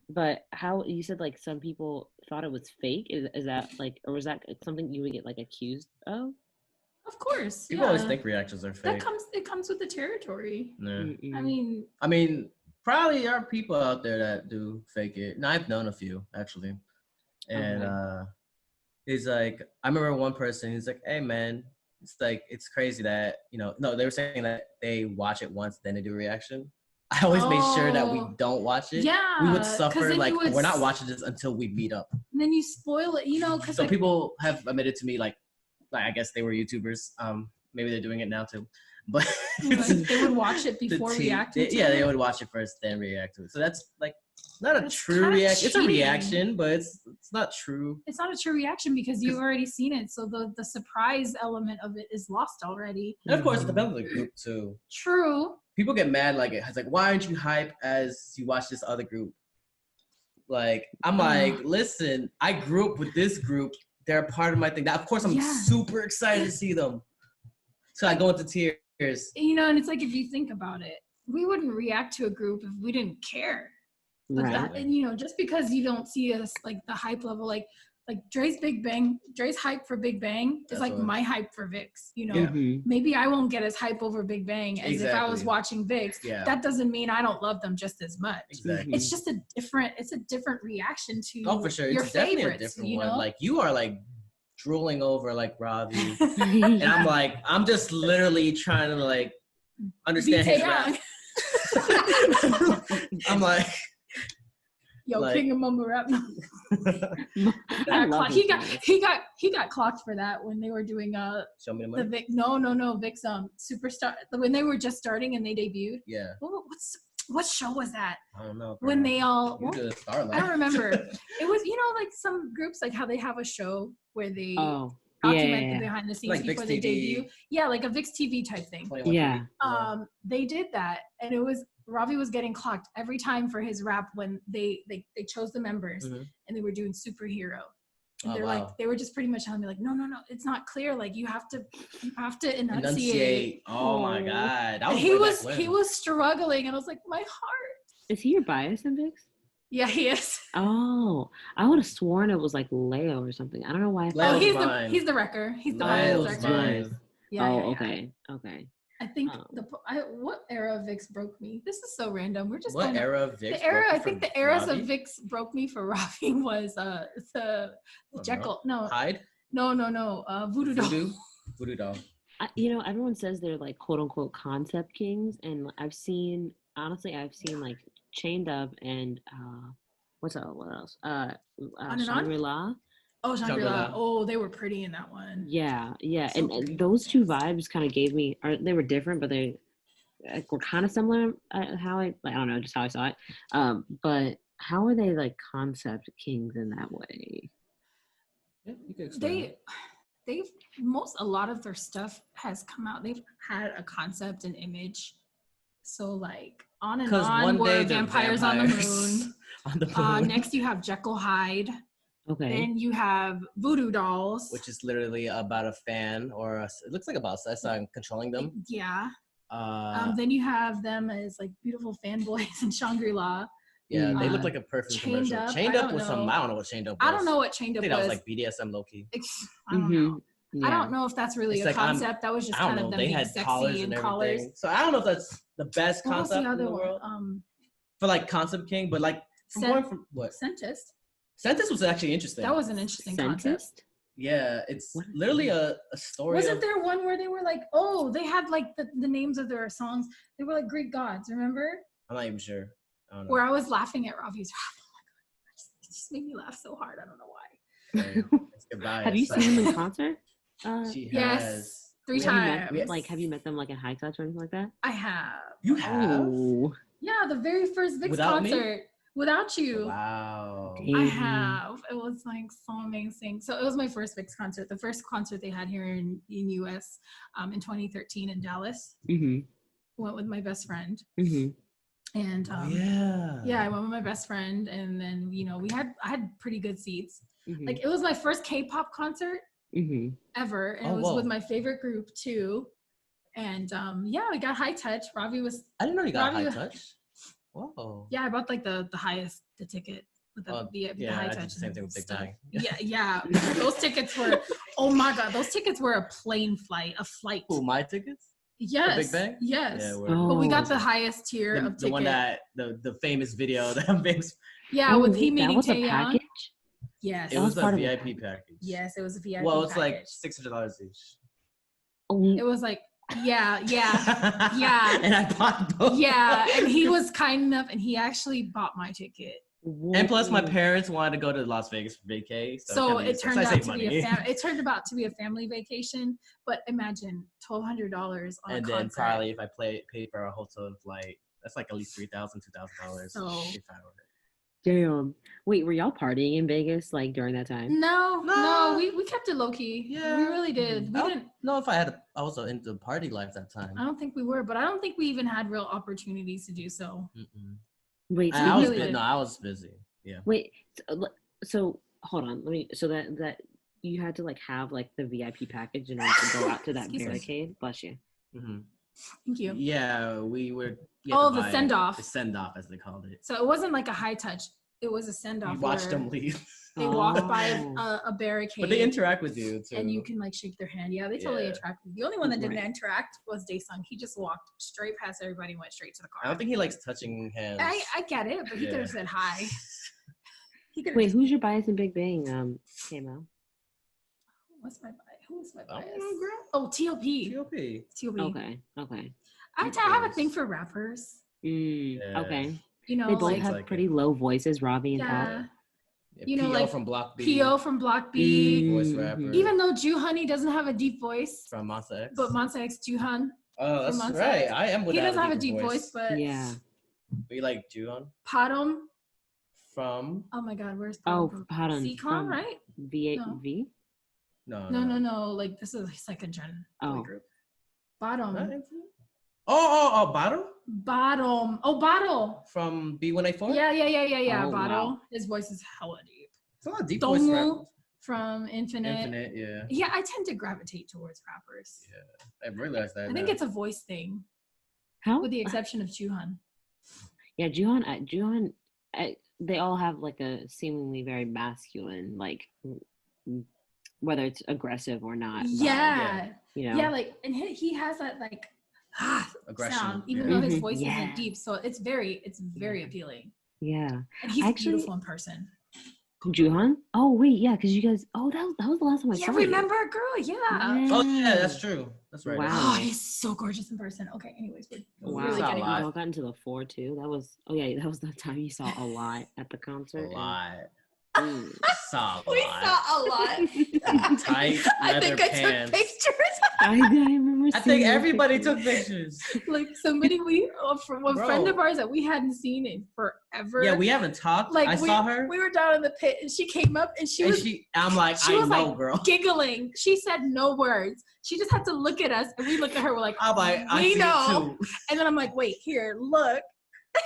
But how you said like some people thought it was fake? Is that like, or was that something you would get like accused of? Of course. People always think reactions are fake. It comes with the territory. Yeah. I mean, probably there are people out there that do fake it. And I've known a few actually. And he's like, I remember one person, he's like, hey man, it's like, it's crazy that, you know, no, they were saying that they watch it once, then they do a reaction. I always made sure that we don't watch it. Yeah. We would suffer, like, we're not watching this until we meet up. And then you spoil it, you know, because so people have admitted to me, like I guess they were YouTubers. Maybe they're doing it now too. But they would watch it before reacting to it? Yeah, they would watch it first, then react to it. So that's like not a true reaction. It's a reaction, but it's not true. It's not a true reaction because you've already seen it. So the surprise element of it is lost already. And of course, it depends on the group too. True. People get mad like it's like, why aren't you hype as you watch this other group? Like, I'm like, listen, I grew up with this group. They're a part of my thing. Now, of course, I'm super excited to see them. So I go into tears. You know, and it's like, if you think about it, we wouldn't react to a group if we didn't care. But that, and you know, just because you don't see us like the hype level, like Dre's hype for Big Bang is like my hype for VIX. You know, maybe I won't get as hype over Big Bang as if I was watching VIX. Yeah. That doesn't mean I don't love them just as much. Exactly. It's just a different reaction to for sure. Your it's favorites, definitely a different you know? one. Like you are like drooling over like Ravi, and I'm like, I'm just literally trying to like understand his rap. I'm like. Yo, like, King of Mumble Rap. He got clocked for that when they were doing Show Me the Money? the Vic. No, Vic's Superstar, when they were just starting and they debuted. Yeah. What show was that? I don't know. When they all I don't remember. It was, you know, like some groups like how they have a show where they document the behind the scenes like before they debut. Yeah, like a VIX TV type thing. Yeah. They did that, and it was Ravi was getting clocked every time for his rap when they chose the members and they were doing Superhero. And they're like, they were just pretty much telling me like, no, it's not clear. Like you have to enunciate. Oh my God. He was struggling, and I was like, my heart. Is he your bias in VIX? Yeah, he is. Oh, I would have sworn it was like Leo or something. I don't know why. He's the wrecker. He's the bias director. Yeah. Okay. I think what era of VIX broke me? This is so random. We're just what era of VIX? I think the eras of VIX broke me for Ravi was the Jekyll. No. Hyde? No. Voodoo Doll. Voodoo Doll. You know, everyone says they're like quote unquote concept kings, and I've seen like Chained Up and what else? Shangri-La. Oh, Shangri-La. Oh, they were pretty in that one. Yeah. So and those two vibes kind of gave me, they were different, but they were kind of similar. How I don't know, just how I saw it. But how are they like concept kings in that way? Yeah, you can explain. A lot of their stuff has come out. They've had a concept and image. So like On and On were vampires on the moon. On the moon. Next you have Jekyll Hyde. Okay. Then you have Voodoo Dolls, which is literally about a fan, or it looks like about someone controlling them. Yeah. Then you have them as like beautiful fanboys in Shangri-La. Yeah, they look like a perfect commercial. Chained Up was some. I don't know what Chained Up was. I don't know what Chained Up was. I think that was like BDSM low key. I don't know. Yeah. I don't know if that's really a concept. That was just kind of them being sexy and collars. So I don't know if that's the best concept in the world. For like concept king, but like from what? Centist was actually interesting. That was an interesting concept. Yeah, it's literally a story. Wasn't there one where they were like, they had like the names of their songs? They were like Greek gods, remember? I'm not even sure. I don't know. Where I was laughing at Ravi's rap. Oh my god, it just made me laugh so hard. I don't know why. Have you seen them in concert? Yes, 3 times. Have you met them like at High Touch or anything like that? I have. You have? Oh. Yeah, the very first Vic's concert. Me? Without you. Wow. I have. It was like so amazing. So it was my first Vic's concert. The first concert they had here in US in 2013 in Dallas. Mm-hmm. Went with my best friend. Mm-hmm. And I went with my best friend, and then I had pretty good seats. Mm-hmm. Like it was my first K-pop concert ever, and it was with my favorite group too. And we got High Touch. Ravi was. I didn't know you got High Touch. Whoa. Yeah, I bought like the highest ticket with the High Touch. Same thing with Big Bang. Yeah. Those tickets were. Oh my god, those tickets were a flight. Who, my tickets? Yes. The Big Bang? Yes. Yeah, but we got the highest tier of ticket. The one that the famous video that I'm famous. Yeah, with he meeting Taeyang. That was a package? Yes. It was a VIP package. Yes, it was a VIP package. Well, it's like $600 each. It was like, yeah. And I bought both. Yeah, and he was kind enough, and he actually bought my ticket. Whoa. And plus, my parents wanted to go to Las Vegas for vacay. So it turned out to be a family vacation. But imagine $1,200 on a concert. And then probably if I paid for a hotel and flight, that's like at least $3,000, $2,000. So if I were. Damn. Wait, were y'all partying in Vegas like during that time? No, we kept it low key. Yeah, we really did. We didn't know if I was into party life that time. I don't think we were, but I don't think we even had real opportunities to do so. Mm-mm. Wait, I was busy. Yeah. Wait, so hold on. So that you had to like have like the VIP package in order to go out to that barricade. Bless you. Mm-hmm. Thank you. Yeah, we were. The send off. The send off, as they called it. So it wasn't like a High Touch. It was a send off. You watched them leave. They walked by a barricade. But they interact with you too. And you can like shake their hand. Yeah, they totally interact with you. The only one that didn't interact was Daesung. He just walked straight past everybody and went straight to the car. I don't think he likes touching hands. I get it, but he could have said hi. Wait, who's your bias in Big Bang, KML? Who was my bias? Oh, T.O.P. Okay. I have a thing for rappers. Okay. They both have pretty low voices, Ravi and Pop. P.O. from Block B. P.O. from Block B. Voice rapper. Even though Joohoney doesn't have a deep voice. From Monsta X. But Monsta X, Joohon. Oh, that's right. I am with that. He doesn't have a deep voice, but. Yeah. We like Joohon. Padam. From. Oh my god, where's Padam? Oh, Padam. C-Con, right? V? No. Like, this is a second gen group. Bottom. Bottom? Bottom. Oh, Bottle. From B1A4? Yeah. Oh, Bottle. Wow. His voice is hella deep. It's a lot of deep voice rappers. From Infinite. Yeah. Yeah, I tend to gravitate towards rappers. Yeah, I realized that. I think it's a voice thing. How? With the exception of Joohon. Yeah, Joohon, they all have like a seemingly very masculine, like, whether it's aggressive or not. Yeah. Yeah, like, and he has that like aggression sound, even though his voice isn't deep. So it's very appealing. Yeah. And he's beautiful in person. Joohon? Oh wait, yeah, because you guys. Oh, that was the last time I saw you. Yeah, remember, girl? Yeah. Oh yeah, that's true. That's right. Wow. Oh, he's so gorgeous in person. Okay, anyways, we're really getting off. I got into the 4 too. That was the time you saw a lot at the concert. A lot. We saw a lot. Tight leather pants. I took pictures. I remember. I think everybody took pictures. Like somebody a friend of ours that we hadn't seen in forever. Yeah, we haven't talked. Like I saw her. We were down in the pit, and she came up, and I'm like, I know, like, girl. Giggling. She said no words. She just had to look at us, and we looked at her. We're like, I'm like, we I know. see it too. And then I'm like, wait, here, look.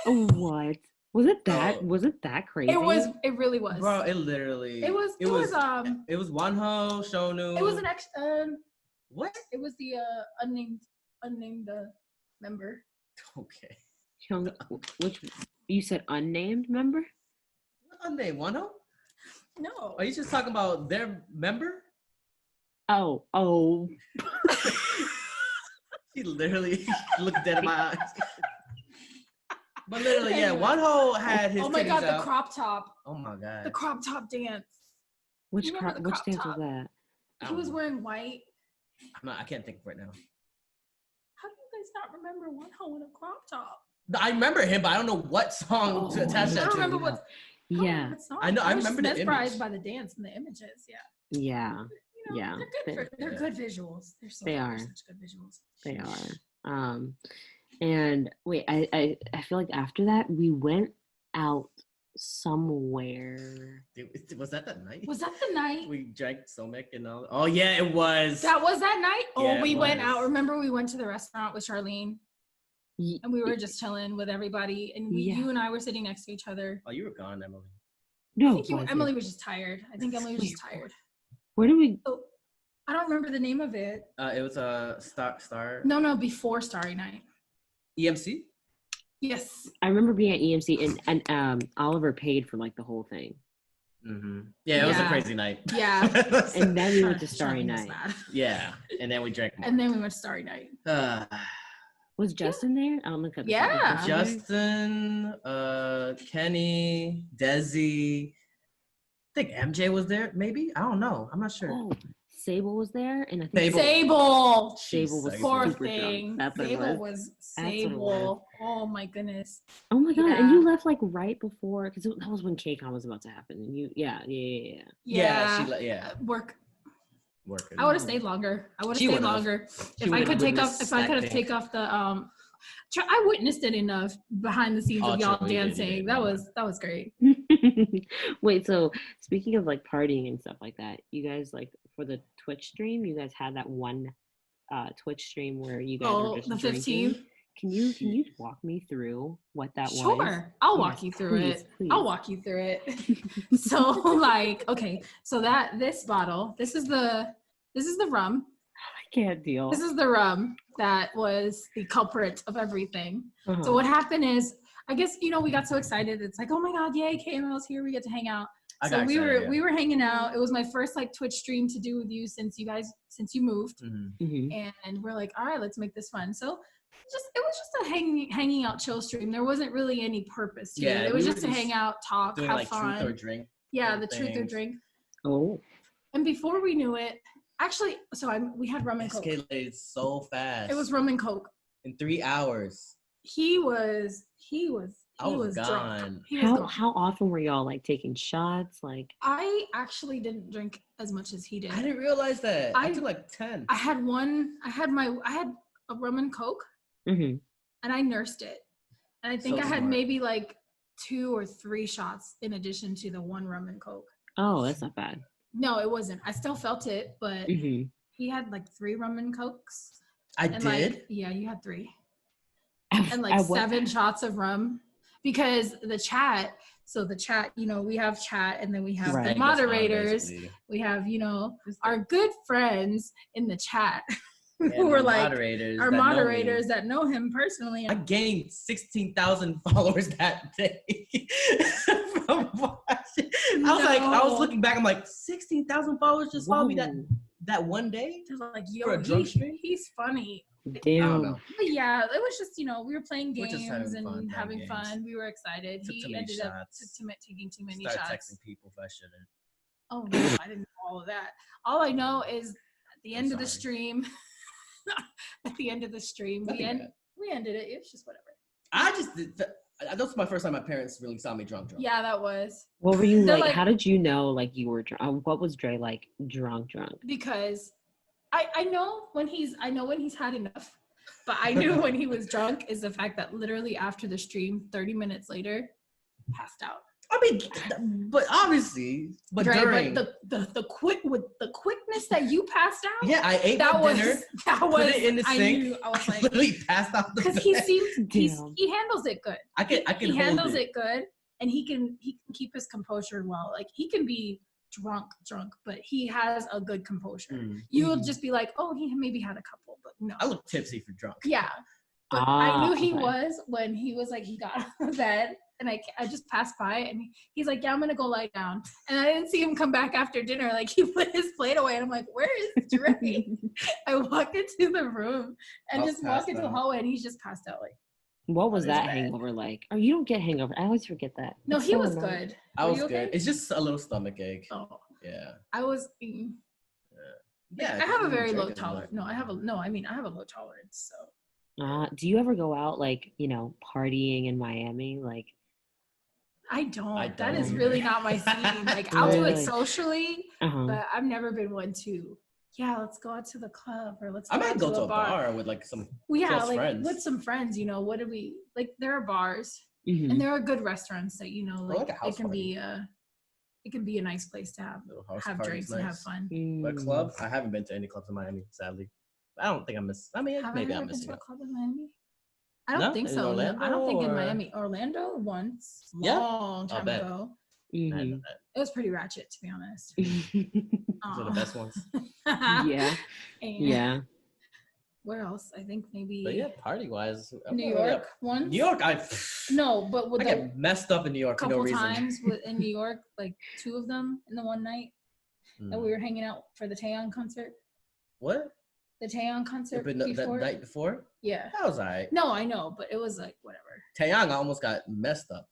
What? Was it that? Was it that crazy? It was. It really was. Bro, it literally. It was Wonho, Shonu. It was an what? It was the unnamed member. Okay. Which you said unnamed member? Unnamed Wonho? No. Are you just talking about their member? Oh. She literally looked dead in my eyes. But literally, yeah, Wonho had his. Oh my god, out. the crop top. Oh my god. The crop top dance. Which dance was that? He was wearing white. I can't think right now. How do you guys not remember Wonho in a crop top? I remember him, but I don't know what song to attach that to. I don't remember what. Yeah, I know. I remember the mesmerized by the dance and the images. Yeah. Yeah. You know, they're good visuals. They are such good visuals. They are. And wait, I feel like after that we went out somewhere. Was that night? Was that the night? We drank Somek and all. Oh yeah, it was. That was that night? Yeah, oh, we went out. Remember we went to the restaurant with Charlene? And we were just chilling with everybody. And you and I were sitting next to each other. Oh, you were gone, Emily. No. Emily was just tired. I think Emily was just tired. Where did we oh, I don't remember the name of it. It was a Star. No, before Starry Night. EMC? Yes. I remember being at EMC and Oliver paid for like the whole thing. Mm-hmm. Yeah, it was a crazy night. Yeah. And then we went to Starry Night. Yeah, and then we drank more. And then we went to Starry Night. Was Justin there? I don't look at Justin, Kenny, Desi. I think MJ was there, maybe? I don't know. I'm not sure. Oh, Sable was there, and I think Sable was poor super thing. That's Sable was Sable. Oh my goodness. Oh my god! And you left like right before, because that was when KCON was about to happen. And you, yeah. Work. Working. I would have stayed longer. If I could have taken off the I witnessed it enough behind the scenes of y'all dancing. That was great. Wait, so speaking of like partying and stuff like that, you guys like for the Twitch stream, you guys had that one Twitch stream where you guys were just the drinking. 15. Can you walk me through what that was? Sure, I'll walk you through it. Please. I'll walk you through it. So like, okay, so this bottle, this is the rum. I can't deal. This is the rum that was the culprit of everything. Uh-huh. So what happened is, I guess, we got so excited. It's like, oh my God, yay, KML's here. We get to hang out. So we were hanging out. It was my first like Twitch stream to do with you since you moved. Mm-hmm. And we're like, all right, let's make this fun. So it was just a hanging out chill stream. There wasn't really any purpose to it. It was just to hang out, talk, have like fun. Truth or drink. Yeah, the truth or drink. Oh. And before we knew it, actually, we had rum and coke. Escalated so fast. It was rum and coke. In 3 hours. He was gone. Drunk. How often were y'all like taking shots? Like I actually didn't drink as much as he did. I didn't realize that. I took like 10. I had a rum and coke, and I nursed it. And I think I had maybe like 2 or 3 shots in addition to the one rum and coke. Oh, that's not bad. No, it wasn't. I still felt it, but he had like 3 rum and cokes. I did? Like, yeah, you had 3. And like 7 shots of rum. Because the chat, we have chat and then we have the moderators. We have, our good friends in the chat who were like our moderators that know him personally. I gained 16,000 followers that day. From watching. I was looking back, I'm like, 16,000 followers just followed me that one day? They're like, yo, he's funny. Damn. I don't know. But yeah, it was just, we were playing games and having fun. We were excited. He ended up taking too many shots. Started texting people if I shouldn't. Oh, no, I didn't know all of that. All I know is at the end of the stream, we ended it. It was just whatever. I just did that was my first time my parents really saw me drunk. Yeah, that was. What were you like? How did you know like you were drunk? What was Dre like drunk? Because I know when he's had enough, but I knew when he was drunk is the fact that literally after the stream, 30 minutes later, passed out. I mean, but obviously, but right, during but the quickness that you passed out. Yeah, I ate that my dinner. Put it in the sink. I was like, literally passed out because he seems he handles it good. I can he handles it good, and he can keep his composure well. Like he can be drunk, but he has a good composure. You'll just be like, oh, he maybe had a couple, but no. I look tipsy for drunk. Yeah, but I knew he was when he was like he got out of bed. And I just passed by and he's like, yeah, I'm going to go lie down. And I didn't see him come back after dinner. Like he put his plate away and I'm like, where is Dre? I walked into the room and just walked into the hallway and he's just passed out. Like, what was that hangover like? Oh, you don't get hangover. I always forget that. No, he was good. I was good. It's just a little stomach ache. Oh. Yeah. I was. Yeah. I have a very low tolerance. I have a low tolerance. So. Do you ever go out like, partying in Miami? Like, I don't. That is really not my scene. Like I'll do it socially, but I've never been one to. Yeah, let's go out to the club or let's. I might go to a bar with like some. Close friends. With some friends. What do we like? There are bars and there are good restaurants that like it can be a nice place to have drinks and have fun. But club, I haven't been to any clubs in Miami, sadly. I don't think maybe I'm missing to a club in Miami. I don't think so. I don't think in Miami. Orlando once, long time ago. It was pretty ratchet, to be honest. Those are the best ones. Yeah. Where else? I think maybe. But yeah, party wise, New York once. New York, I get messed up in New York for no reason. Couple times in New York, like 2 of them in the one night, and we were hanging out for the Taeyeon concert. What? The Taeyeon concert the night before? Yeah. That was alright. No, I know, but it was like whatever. Taeyeon almost got messed up.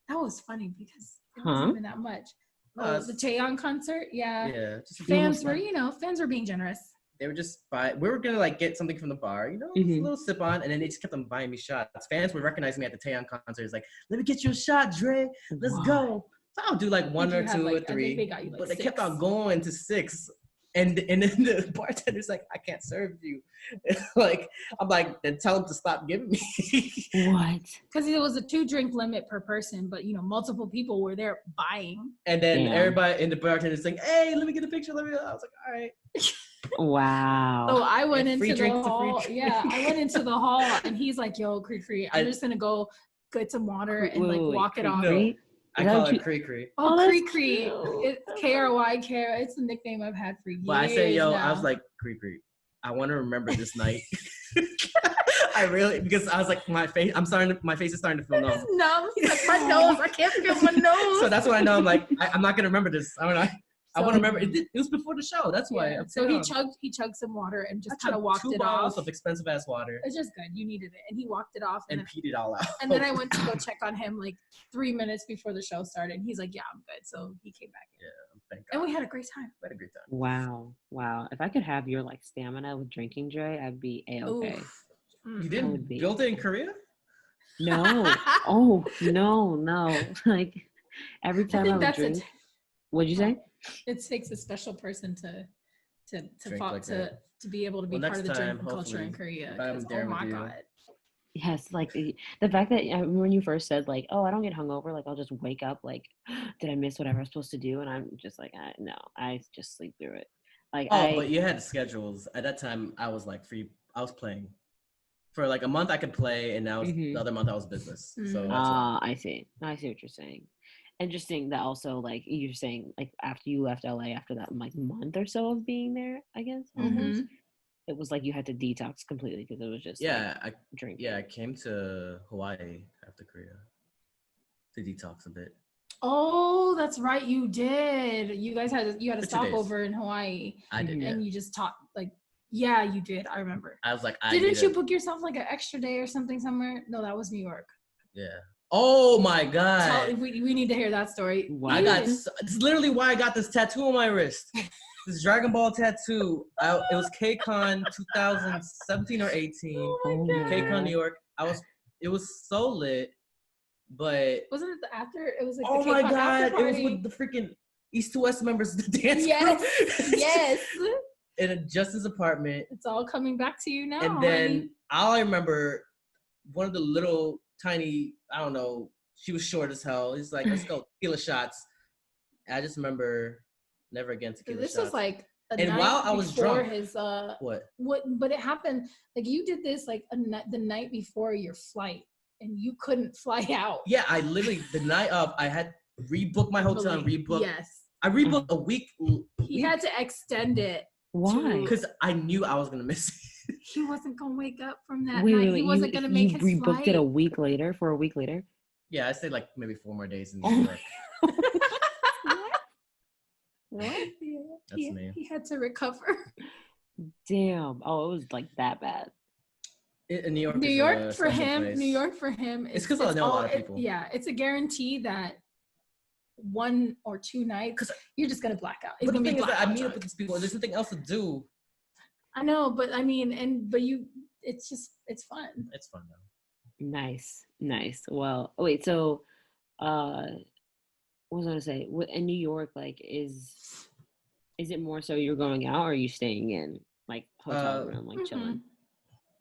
That was funny because it wasn't even that much. The Taeyeon concert, yeah. Fans were being generous. They were just we were gonna like get something from the bar, a little sip on, and then they just kept on buying me shots. Fans were recognizing me at the Taeyeon concert. It's like, let me get you a shot, Dre. Let's go. So I'll do like 1 or 2 or 3. I think they got you but 6. They kept on going to 6. And then the bartender's like, I can't serve you. Like, I'm like, then tell him to stop giving me. What? Because it was a 2-drink limit per person, but multiple people were there buying. And then everybody in the bartender's like, hey, let me get a picture. I was like, all right. Wow. So I went into the hall. Yeah, I went into the hall and he's like, yo, Cree, I'm just gonna go get some water and walk it off. No. I call it Cree. Oh, Cree. It's K-R-Y. It's the nickname I've had for years. But I say, I was like, Cree. I want to remember this night. Because I was like, my face is starting to feel numb. It's numb. He's like, my nose. I can't feel my nose. So that's what I know. I'm like, I'm not gonna remember this. I want to remember. It was before the show. That's why. Yeah. So he chugged some water and just kind of walked it off. 2 bottles of expensive ass water. It's just good. You needed it, and he walked it off and peed it all out. And then I went to go check on him like 3 minutes before the show started. And he's like, "Yeah, I'm good." So he came back in. Yeah, thank God. And we had a great time. Wow. If I could have your stamina with drinking, Dre, I'd be A-okay. You didn't build it in Korea? No. Oh no. Like every time I would drink. What'd you say? It takes a special person to be able to be part of the drinking culture in Korea. Oh my God. Yes, like the fact that when you first said like, oh, I don't get hungover, like I'll just wake up like, did I miss whatever I was supposed to do? And I'm just like, no, I just sleep through it. Like, but you had schedules at that time. I was like free. I was playing for like a month. I could play, and now the other month I was business. So I see what you're saying. Interesting that also like you're saying like after you left LA after that like month or so of being there, I guess almost, it was like you had to detox completely because it was just I drinking. Yeah, I came to Hawaii after Korea to detox a bit. Oh, that's right, you did. You had a stopover in Hawaii. I did, and you just talked like. Yeah, you did. I remember. I was like, didn't you book yourself like an extra day or something somewhere? No, that was New York. Yeah. Oh my God. We need to hear that story. It's literally why I got this tattoo on my wrist. This Dragon Ball tattoo. It was KCON 2017 or 18. Oh my God. KCON New York. It was so lit, but wasn't it after? It was like oh my God, it was with the freaking East to West members, the dance group. Yes. in Justin's apartment. It's all coming back to you now. And then honey. all I remember, one of the little tiny, I don't know, she was short as hell. He's like, let's go tequila shots. I just remember never again tequila this shots. was like a and night while I was before drunk, his what? But it happened like you did this like the night before your flight, and you couldn't fly out. Yeah, I literally the night of I had rebooked my hotel and rebooked. Yes, I rebooked a week. He had to extend it. Why? Because I knew I was gonna miss it. He wasn't gonna wake up from that Wait, night. wait, He wasn't gonna make his You rebooked flight. it a week later for a week later? Yeah, I stayed like maybe 4 more days in New York. What? That's me. He had to recover. Damn. Oh, it was like that bad. In New York. New York for him. New York for him. It's because I know a lot of people. Yeah, it's a guarantee that 1 or 2 nights you're just gonna black out. It's but the gonna thing be is that I blackout meet up drunk. with these people and there's nothing else to do. I know, but I mean, it's fun. It's fun though. Nice. Well, wait, so what was I gonna say? In New York, like, is it more so you're going out or are you staying in like hotel room, like chilling?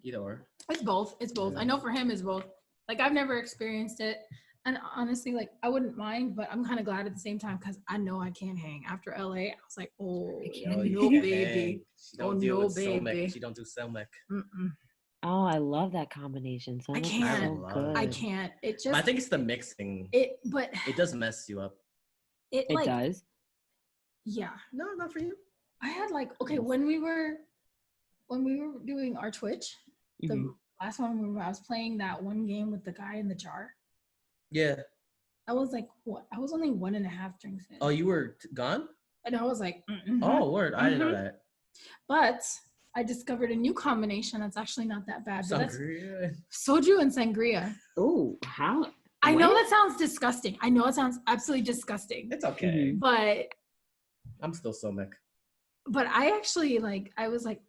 Either or. It's both. Yeah. I know for him it's both. Like I've never experienced it, and honestly, like I wouldn't mind, but I'm kind of glad at the same time because I know I can't hang. After LA, I was like, oh no, baby. She don't Oh, no, Selmec. baby. She don't do Selmec. Oh, I love that combination. I Sounds can't. so good. I can't. It just. But I think it's the mixing. But it does mess you up. It It does. Yeah. No, not for you. I had like when we were doing our Twitch, the last one when I was playing that one game with the guy in the jar. Yeah. I was like, what? I was only 1.5 drinks in. Oh, you were gone? And I was like, oh, word. I didn't know that. But I discovered a new combination that's actually not that bad. Sangria. Soju and sangria. Oh, how? I know that sounds disgusting. I know it sounds absolutely disgusting. It's okay. But I'm still Selmec. But I actually I was like,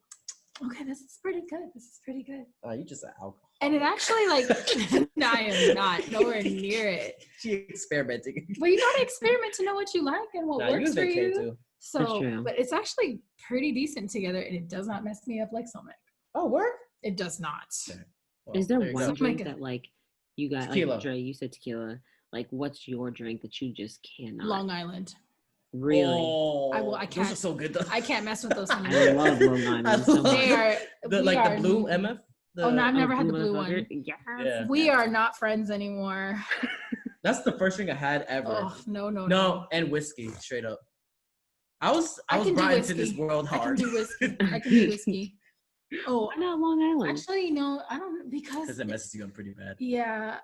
okay, this is pretty good. You just an alcohol. And it actually no, I am not nowhere near it. She experimenting. But you gotta experiment to know what you like and what works for you. Too. So, but it's actually pretty decent together, and it does not mess me up like Selmec. Oh, word? It does not. Okay. Well, is there one drink that you got? Tequila. Like Dre, you said tequila. Like, what's your drink that you just cannot? Long Island. Really? Oh, I can't. Those are so good though. I can't mess with those. I love Long Island so much. They are the blue MF. No, I've never had the blue one. Yeah. We are not friends anymore. That's the first drink I had ever. Oh, no. And whiskey, straight up. I was brought into this world hard. I can do whiskey. Oh, why not Long Island? Actually, no, I don't because it messes you up pretty bad. Yeah,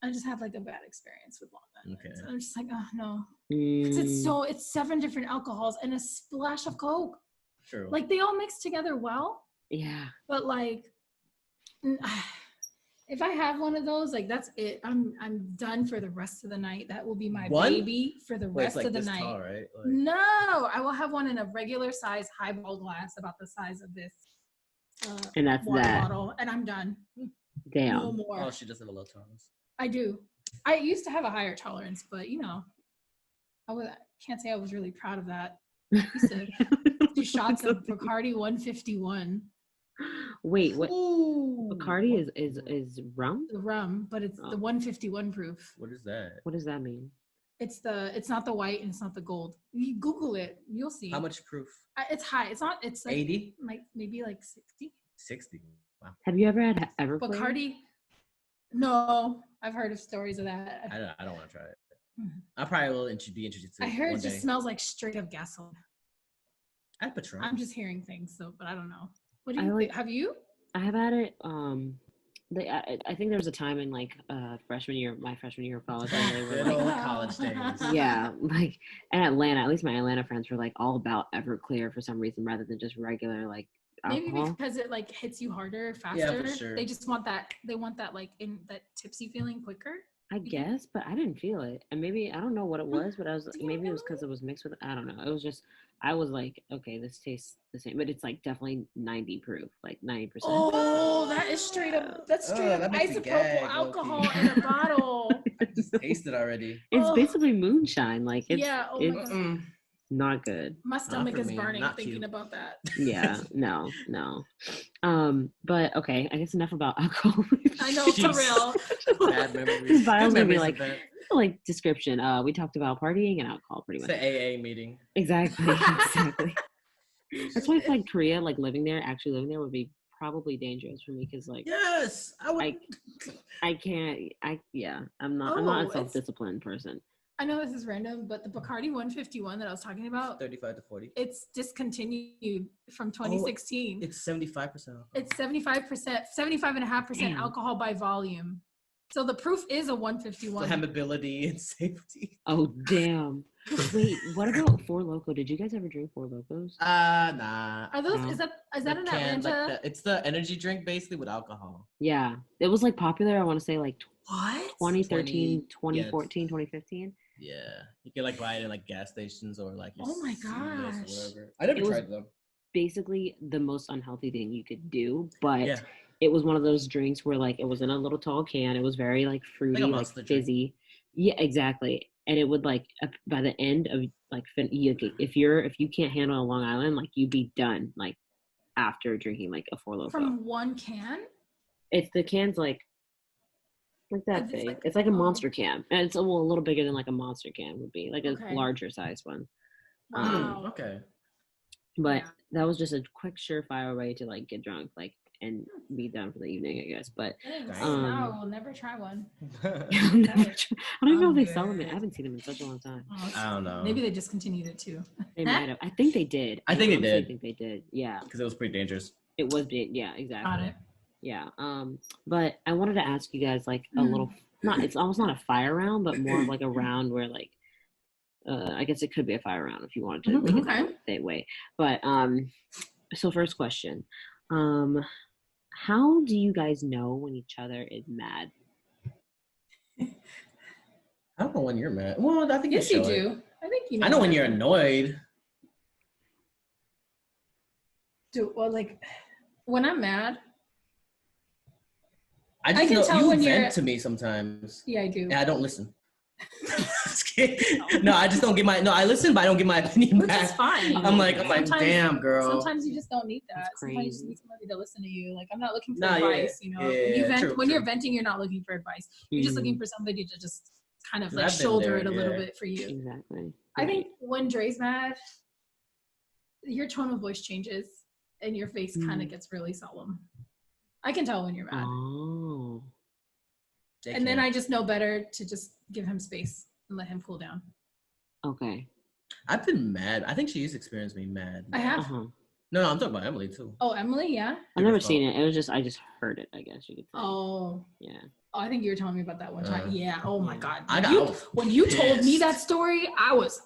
I just had like a bad experience with Long Island. Okay. So I'm just like, oh no, because it's 7 different alcohols and a splash of Coke. True. Like they all mix together well. Yeah. But like, if I have one of those, like that's it. I'm done for the rest of the night. That will be my baby for the rest of the night. Tall, right? No, I will have one in a regular size highball glass, about the size of this. And that's water that. bottle, and I'm done. Damn. No more. Oh, she does have a low tolerance. I do. I used to have a higher tolerance, but I can't say I was really proud of that. I used to do shots of Bacardi 151. Wait, what? Ooh. Bacardi is rum? The rum, but it's the 151 proof. What is that? What does that mean? It's not the white and it's not the gold. You Google it, you'll see. How much proof? It's high. It's not. It's like 80. Maybe like 60. 60. Wow. Have you ever had Everclear? Bacardi? No, I've heard of stories of that. I don't want to try it. I probably will be interested to. I heard it just smells like straight up gasoline. At Patron. I'm just hearing things, but I don't know. What do you think? Have you? I have had it. I think there was a time in like my freshman year of college. They were like, college days. Yeah, like in Atlanta, at least my Atlanta friends were like all about Everclear for some reason rather than just regular like alcohol. Maybe because it like hits you harder, faster. Yeah, for sure. They just want that. They want that like in that tipsy feeling quicker. I guess, but I didn't feel it, and maybe I don't know what it was, but maybe it was because it was mixed with. I don't know. It was just I was like, okay, this tastes the same, but it's like definitely 90 proof, like 90%. Oh, that is straight up. That's straight up isopropyl alcohol in a bottle. I just tasted already. It's basically moonshine, like it's, yeah. Oh my God. Not good. My stomach for is me, burning not thinking cute. about that. Yeah, no. But okay, I guess enough about alcohol. I know, for Jeez. real. Bad memories. His bio's Good gonna be memories of that. like description. We talked about partying and alcohol pretty It's much. an AA meeting. Exactly. That's why I feel like Korea, like actually living there would be probably dangerous for me because like Yes, I would. I can't. I'm not Oh, a it's- self-disciplined person. I know this is random, but the Bacardi 151 that I was talking about, 35 to 40. it's discontinued from 2016. It's 75%. It's 75%, 75.5% Damn. alcohol by volume. So the proof is a 151. Flammability and safety. Oh damn! Wait, what about Four Loko? Did you guys ever drink Four Lokos? Nah. Are those? No. Is that in The can, Atlanta? like it's the energy drink basically with alcohol. Yeah, it was like popular. I want to say like What? 2013, 20, 2014, 2015. Yeah, you can like buy it in like gas stations or like your Oh my CVS or gosh. whatever. I never It was- tried them. Basically, the most unhealthy thing you could do, but Yeah, it was one of those drinks where like it was in a little tall can. It was very like fruity, like Monster drink. fizzy. Yeah, exactly. And it would like by the end of like if you can't handle a Long Island, like you'd be done like after drinking like a Four Loko. From one can? It's the cans like that It's big. like- It's like a oh. monster can, and it's a little bigger than like a monster can would be, like a Okay. larger size one. Wow. Okay. But Yeah. that was just a quick, surefire way to like get drunk, like and be done for the evening, I guess. But Thanks. Um, No, we'll never try one. I don't even know if they I'm sell them. I good. haven't seen them in such a long time. Oh, I don't know. Maybe they discontinued it too. They might have. I think they did. I think they honestly did. think they did. Yeah, Because it was pretty dangerous. it was big. Yeah, exactly. Got it. Yeah. But I wanted to ask you guys like a Mm. little. It's almost not a fire round, but more of like a round where like. I guess it could be a fire round if you wanted to make it Okay. that way. But so first question, how do you guys know when each other is mad? I don't know when you're mad. Well, I think Yes, you show it. do. I think you know. I know when you're annoyed. Like when I'm mad. I just can know tell you when vent you're- to me sometimes. Yeah, I do. And I don't listen. Just kidding. No, I just don't give my. No, I listen, but I don't give my opinion Which back. is fine. I'm like, Sometimes- damn, girl. Sometimes you just don't need that. That's Sometimes you just crazy. need somebody to listen to you. Like I'm not looking for Nah, yeah. advice. You know, Yeah, when you vent, true, when true. you're venting, you're not looking for advice. You're just looking for somebody to just kind of like I've been shoulder there, it a little yeah. bit for you. Exactly. I think when Dre's mad, your tone of voice changes and your face kind of gets really solemn. I can tell when you're mad. Oh. And then I just know better to just give him space and let him cool down. Okay. I've been mad. I think she's experienced me mad. I have. Uh-huh. No, I'm talking about Emily too. Oh, Emily, yeah. I've never Different seen it. It was just I just heard it. I guess you could say. Oh, Yeah. I think you were telling me about that one time. Yeah. Oh my Yeah. God. I You- was when you told me pissed. that story, I was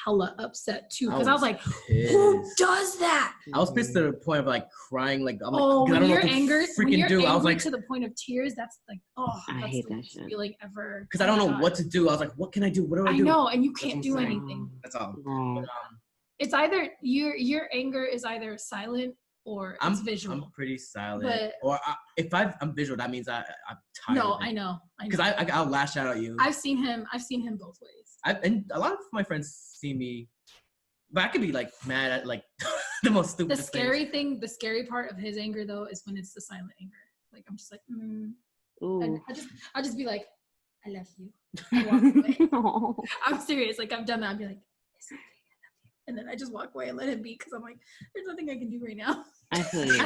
hella upset too because I was like, pissed. who does that? I was pissed to the point of like crying. Like, I'm like, Oh, 'cause I when don't know you're what to angry, when freaking you're do. I was angry like, to the point of tears, that's like, oh, I that's hate the that worst shit. feeling ever. because I don't know what to do. I was like, what can I do? What do I I do? know, and you That's can't what do I'm saying. anything. That's all. Oh. But, It's either your anger is either silent or it's visual. I'm pretty silent. But- or if I'm visual, that means I'm tired. No, of it. I know. Because I'll lash out at you. I've seen him both ways. And a lot of my friends see me, but I could be like mad at like the most The stupid the scary part of his anger though is when it's the silent anger. Like I'm just like, and Ooh. I'll just be like, I love you. I walk away. Oh. I'm serious. Like I've done that. I'll be like, it's okay, I love you. And then I just walk away and let him be because I'm like, there's nothing I can do right now. I feel you.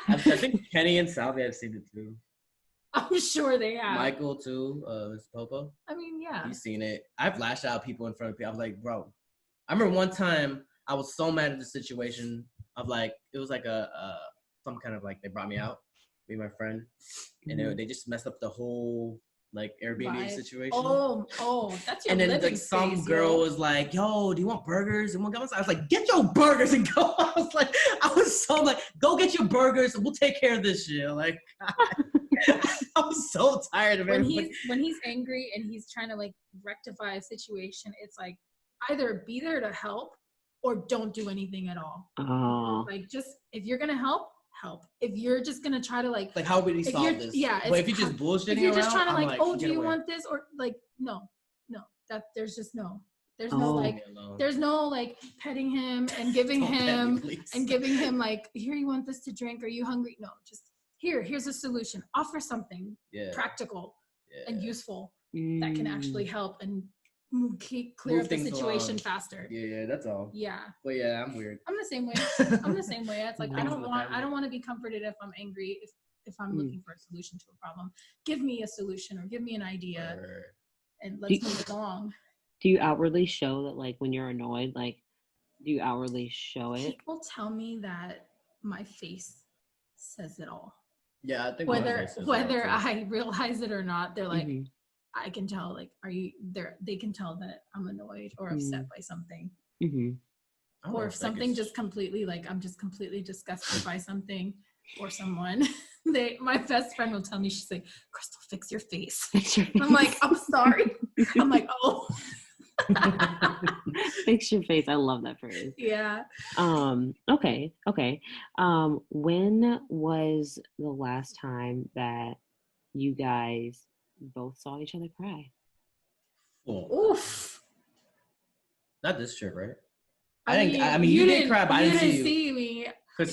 I think Kenny and Salvi have seen it too. I'm sure they have. Michael too, his Popo. I mean, yeah. He's seen it. I've lashed out at people in front of people. I was like, bro. I remember one time I was so mad at the situation of like it was like a some kind of like they brought me out, me and my friend, and they just messed up the whole like Airbnb Vibe. situation. Oh, that's your And then living like some space, girl yo. was like, "Yo, do you want burgers?" And one guy was, I was like, "Get your burgers and go." I was so like, "Go get your burgers and we'll take care of this shit." Like, I was so tired of when everybody. when he's angry and he's trying to like rectify a situation, it's like either be there to help or don't do anything at all. Oh. Like just if you're gonna help. If you're just gonna try to like Like, how would we if solve you're- this? yeah, but it's if you're just bullshitting if you're just around, trying to I'm like, oh, do get you away. want this or like no, that there's just no. There's no like, there's no like petting him and giving him like, here, you want this to drink? Are you hungry? No, just here's a solution. Offer something practical and useful that can actually help and clear up the situation faster. Yeah, that's all. Yeah. But yeah, I'm weird. I'm the same way. It's like I don't want to be comforted if I'm angry. If I'm looking for a solution to a problem, give me a solution or give me an idea, and let's move it along. Do you outwardly show that, like, when you're annoyed? Like, do you outwardly show it? People tell me that my face says it all. Yeah, I think whether I realize it or not, they're like, I can tell. Like, they can tell that I'm annoyed or upset by something. Or if something just completely, like, I'm just completely disgusted by something or someone. My best friend will tell me, she's like, Crystal, fix your face. I'm like, I'm sorry. I'm like, oh. Fix your face. I love that phrase. Yeah. Okay. When was the last time that you guys both saw each other cry? Oof. Not this trip, right? I mean, you did cry, but I didn't see me.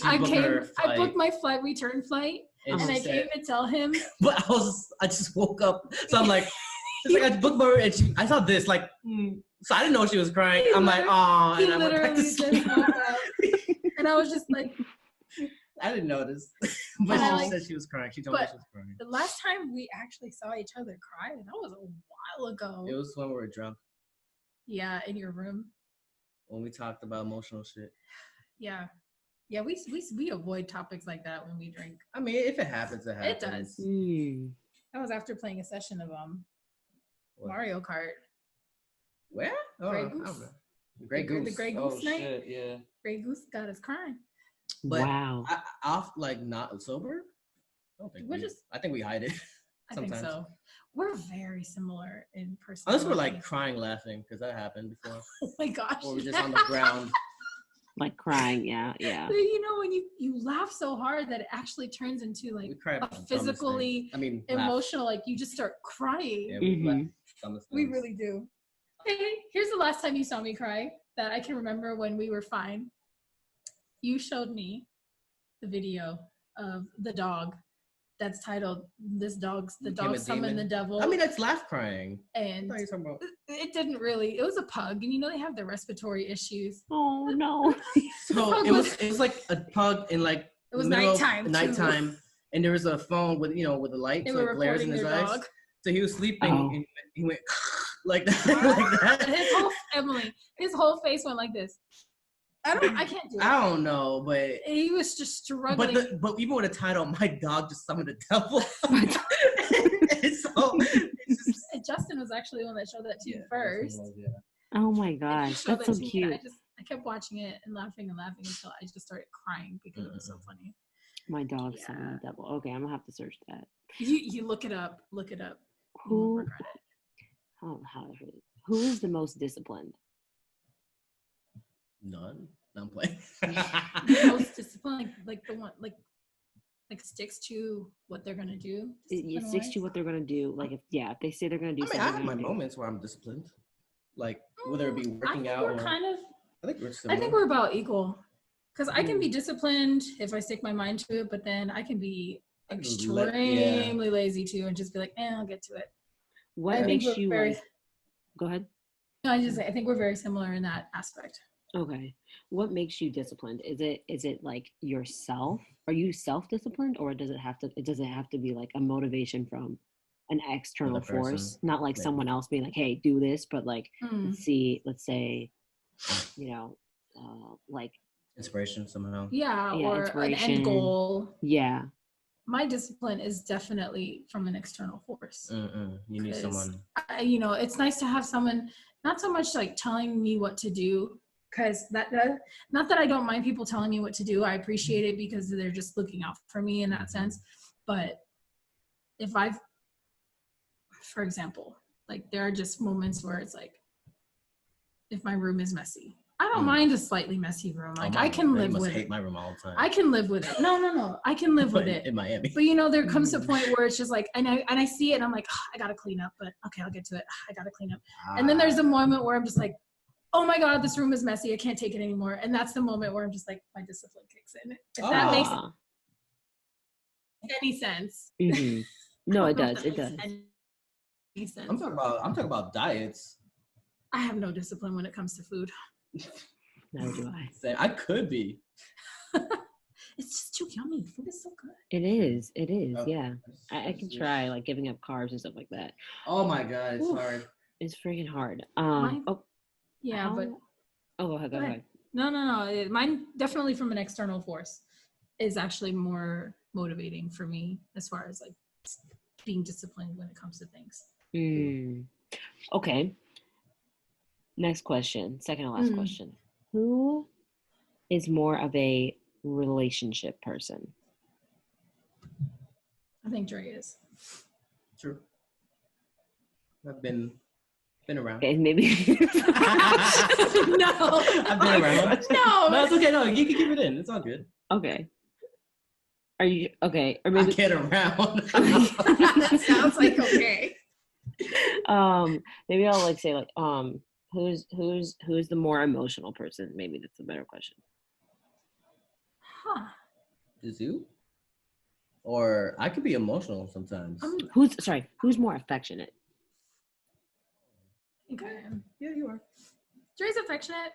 I booked my return flight, and I came to tell him. But I just woke up, so I'm like, it's like I booked my, and I saw this, like, so I didn't know she was crying. I'm like, oh, and I went back to sleep. And I was just like, I didn't notice, but she said she was crying. She told me she was crying. The last time we actually saw each other cry, that was a while ago. It was when we were drunk. Yeah, in your room. When we talked about emotional shit. Yeah, we avoid topics like that when we drink. I mean, if it happens, it happens. It does. That was after playing a session of Mario Kart. Where? Grey Goose. Grey Goose. The Grey Goose night. Shit, yeah. Grey Goose got us crying. But wow. Off, like, not sober? I think we hide it. I think so. We're very similar in personality. Unless we're like crying, laughing, because that happened before. Oh my gosh. Or we're just on the ground. Like crying, yeah. But you know, when you laugh so hard that it actually turns into like a physically emotional, like you just start crying. Yeah, we really do. Hey, here's the last time you saw me cry that I can remember when we were fine. You showed me the video of the dog that's titled "The Dog Summoned the Devil." I mean, that's laugh crying. And it didn't really. It was a pug, and you know they have the respiratory issues. Oh no! So it was like a pug in like it was nighttime, and there was a phone with with the light, so it glares in his eyes. Dog. So he was sleeping, and he went like that, His whole face went like this. I can't do it. I don't know, but he was just struggling. But even with a title, my dog just summoned the devil. And Justin was actually the one that showed that to you first. Oh my gosh, that's so cute. I kept watching it and laughing until I just started crying because it was so funny. My dog summoned the devil. Okay, I'm gonna have to search that. You look it up. Look it up. Who? You won't regret it. Who is the most disciplined? None. I'm playing. The most disciplined, like the one, like sticks to what they're gonna do. It sticks to what they're gonna do. Like if they say they're gonna do something. I have my moments where I'm disciplined, like whether it be working out or. I think we're about equal, because I can be disciplined if I stick my mind to it, but then I can be extremely lazy too, and just be like, I'll get to it. What makes you? Go ahead. No, I think we're very similar in that aspect. Okay. What makes you disciplined? Is it like yourself? Are you self-disciplined, or does it have to be like a motivation from an external force? Not like someone else being like, hey, do this, but like let's say, like inspiration somehow. Yeah, or an end goal. Yeah. My discipline is definitely from an external force. You need someone. It's nice to have someone, not so much like telling me what to do, because not that I don't mind people telling me what to do. I appreciate it because they're just looking out for me in that sense. But for example, like there are just moments where it's like, if my room is messy, I don't mind a slightly messy room. Like I can live with it. Hate my room all the time. I can live with it. No. I can live with it in Miami. But there comes a point where it's just like, and I see it, and I'm like, I gotta clean up. But okay, I'll get to it. I gotta clean up. And then there's a moment where I'm just like, oh my God, this room is messy. I can't take it anymore. And that's the moment where I'm just like, my discipline kicks in. If that makes any sense. Mm-hmm. No, it does. It does. Any sense. I'm talking about diets. I have no discipline when it comes to food. Neither do I. I could be. It's just too yummy. Food is so good. It is. Yeah. I can try like giving up carbs and stuff like that. Oh my God, it's hard. It's freaking hard. Yeah, but go ahead. No. Mine definitely from an external force is actually more motivating for me as far as like being disciplined when it comes to things. Okay. Next question. Second to last question. Who is more of a relationship person? I think Dre is. True. I've been around. Okay, maybe. No. I've been around. No, it's okay. No, you can keep it in. It's all good. Okay. Are you okay? Or maybe I get around. That sounds like okay. Maybe I'll like say like who's the more emotional person? Maybe that's a better question. Huh. Is you? Or I could be emotional sometimes. Who's more affectionate? I think I am. Yeah, you are. Dre's affectionate.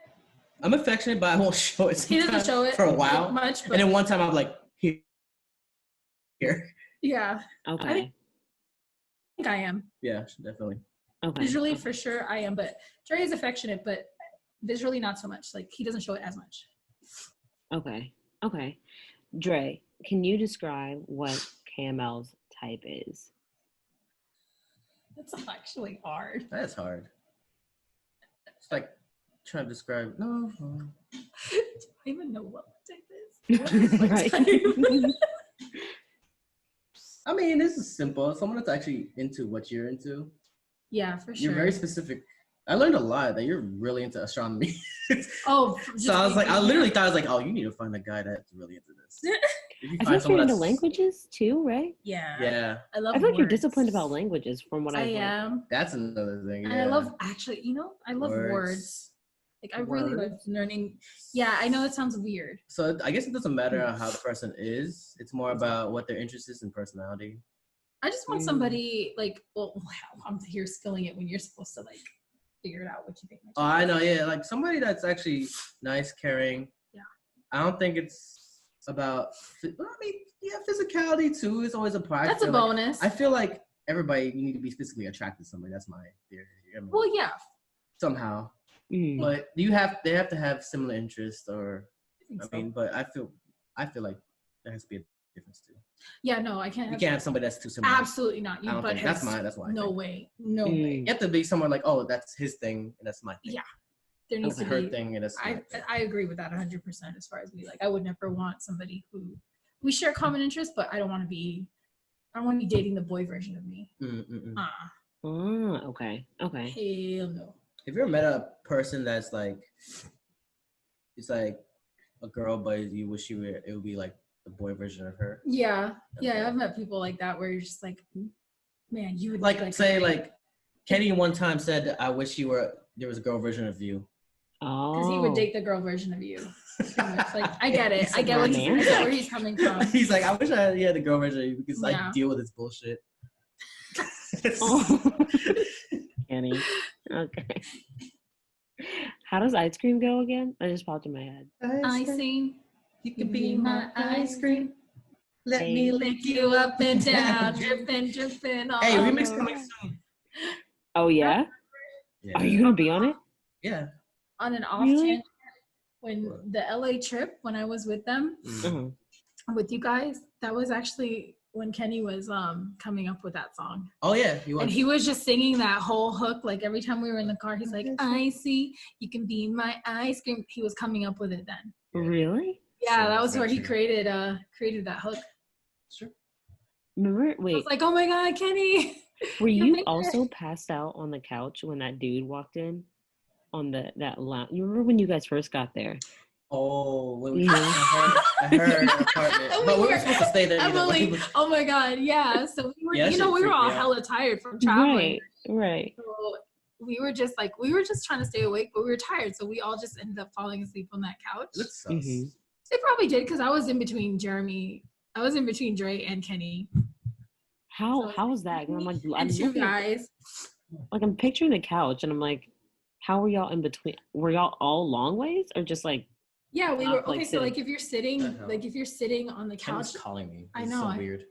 I'm affectionate, but I won't show it. He doesn't show it for a while. Much, but and then one time I'm like, here. Yeah. Okay. I think I am. Yeah, definitely. Okay. Visually, for sure, I am. But Dre is affectionate, but visually, not so much. Like, he doesn't show it as much. Okay. Dre, can you describe what KML's type is? That's actually hard. That's hard. It's like trying to describe. No. Do I even know what my type is? What is my type? I mean, this is simple. Someone that's actually into what you're into. Yeah, for sure. You're very specific. I learned a lot that you're really into astronomy. Oh, so I was like, I literally thought, I was like, oh, you need to find a guy that's really into this. If you I find think you're into that's languages too, right? Yeah. Yeah. I love I feel like you're words. disciplined about languages from what I've I am. That's another thing. And Yeah. I love, actually, I love words. Like, I really love learning. Yeah, I know it sounds weird. So I guess it doesn't matter how the person is. It's more about what their interest is in personality. I just want somebody like, well, wow, I'm here spilling it when you're supposed to like figure it out what you think. Oh, I know, yeah, like somebody that's actually nice, caring. Yeah. I don't think it's about. I mean, yeah, physicality too is always a part. That's a bonus. I feel like everybody you need to be physically attracted to somebody. That's my theory. I mean, Well, yeah. somehow, but they have to have similar interests, or but I feel like there has to be a difference too. Yeah, no, I can't. You can't have somebody that's too similar. Absolutely not. You butt heads. That's why. No way. No way. You have to be someone like, oh, that's his thing and that's my thing. Yeah, there needs that's to her be. thing and that's my thing. I agree with that 100%. As far as me, like, I would never want somebody who we share common interests, but I don't want to be dating the boy version of me. Okay. Hell no. Have you ever met a person that's like, it's like a girl, but you wish it would be like the boy version of her? Yeah. I've met people like that where you're just like, man, you would like say like Kenny one time said, I wish there was a girl version of you. Oh. Because he would date the girl version of you. Like, I get it. I get where he's coming from. He's like, I wish I had the girl version of you because I deal with this bullshit. Kenny. Okay. How does ice cream go again? I just popped in my head. Icing. You can be my ice cream. Let me lick you up and down, dripping. Hey, remix coming soon. Oh yeah? Are you gonna be on it? Yeah. On an off chance, when the LA trip, when I was with them, with you guys, that was actually when Kenny was coming up with that song. Oh yeah, he was. And he was just singing that whole hook. Like every time we were in the car, he's like, "Icy, you can be my ice cream." He was coming up with it then. Really? Yeah, that was where he created that hook. Sure. Remember? Wait. I was like, "Oh my God, Kenny!" Were you also passed out on the couch when that dude walked in on that lounge? You remember when you guys first got there? Oh, when we I heard apartment, but we were supposed to stay there. Emily, oh my God, yeah. So we were, we were all hella tired from traveling. Right. So we were just trying to stay awake, but we were tired, so we all just ended up falling asleep on that couch. That's sus. It probably did because I was in between Dre and Kenny. How was that? I'm two guys. Like I'm picturing the couch, and I'm like, how were y'all in between? Were y'all all long ways, or just like? Yeah, we were okay. Like, so like if you're sitting on the couch, Kenny's calling me. I know. So weird.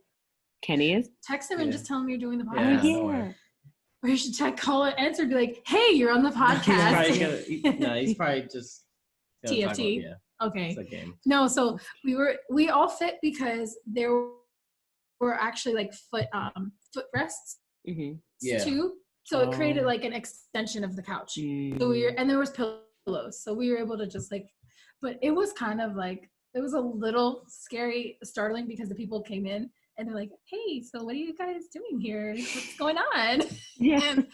Kenny is. Text him and just tell him you're doing the podcast. Yeah. Or you should call it, answer, and be like, "Hey, you're on the podcast." He's probably just TFT. Okay. It's a game. No, so we all fit because there were actually like foot rests too. So it created like an extension of the couch. So and there was pillows. So we were able to just like, but it was kind of like, it was a little startling because the people came in and they're like, "Hey, so what are you guys doing here? What's going on?" Yeah. And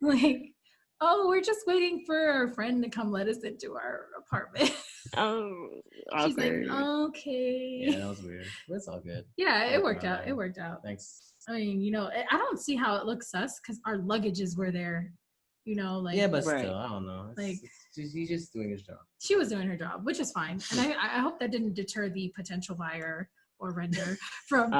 like, "Oh, we're just waiting for our friend to come let us into our apartment." Oh, she's like, "Okay." Yeah, that was weird. But it's all good. Yeah, it worked out. It worked out. Thanks. I mean, I don't see how it looks sus because our luggages were there. Like, yeah, but still, I don't know. He's just doing his job. She was doing her job, which is fine, and I hope that didn't deter the potential buyer or renter from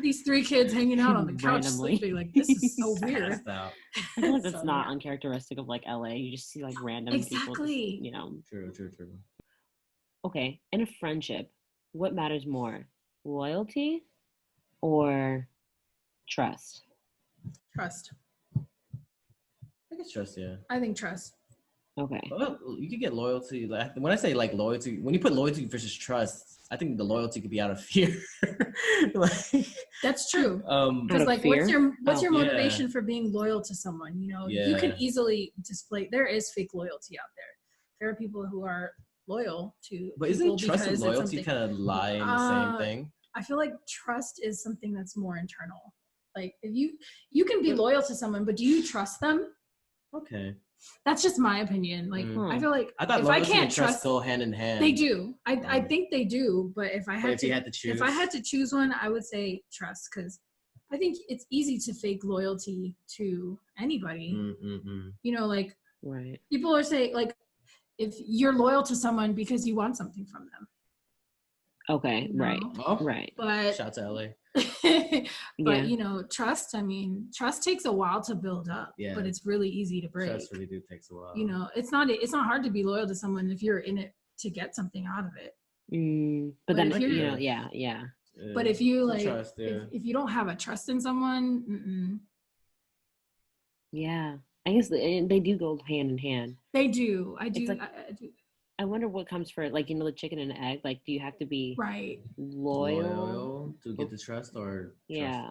these three kids hanging out on the couch sleeping. Like, this is so weird. I feel like that's not uncharacteristic of like LA. You just see like random people. Just, True. Okay, in a friendship, what matters more, loyalty or trust? Trust. I guess trust, yeah. I think trust. Okay. Well, you could get loyalty. Like when I say like loyalty, when you put loyalty versus trust, I think the loyalty could be out of fear. That's true. Because like, what's your motivation for being loyal to someone? You can easily display. There is fake loyalty out there. There are people who are loyal to. But isn't trust and loyalty kind of lie in the same thing? I feel like trust is something that's more internal. Like if you can be loyal to someone, but do you trust them? Okay. That's just my opinion. Like I feel like if I can't trust go hand in hand. They do. I think they do. But if I had to choose one, I would say trust, because I think it's easy to fake loyalty to anybody. Like right. People are saying like if you're loyal to someone because you want something from them. Okay. Right. Right. But shout to LA. But trust, trust takes a while to build up, but it's really easy to break. Trust really takes a while. It's not hard to be loyal to someone if you're in it to get something out of it. But then yeah. But if you trust, if you don't have a trust in someone, yeah, I guess they do go hand in hand. They do. I do. Like, I do. I wonder what comes first, like, the chicken and egg. Like, do you have to be loyal to get the trust, or yeah.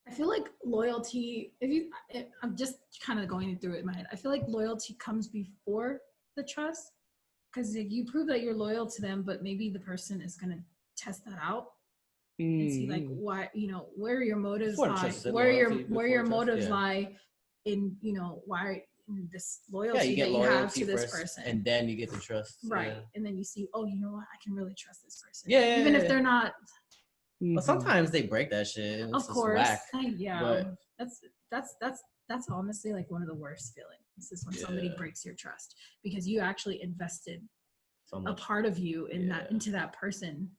I feel like loyalty. I'm just kind of going through it in my head. I feel like loyalty comes before the trust, because if you prove that you're loyal to them, but maybe the person is gonna test that out and see like why, where your motives lie, where your motives lie in, why. This loyalty that you have to this person, and then you get the trust, right? And then you see, oh, you know what, I can really trust this person, even if they're not. Well, sometimes they break that shit. Of course, that's honestly like one of the worst feelings is when somebody breaks your trust, because you actually invested a part of you into that person,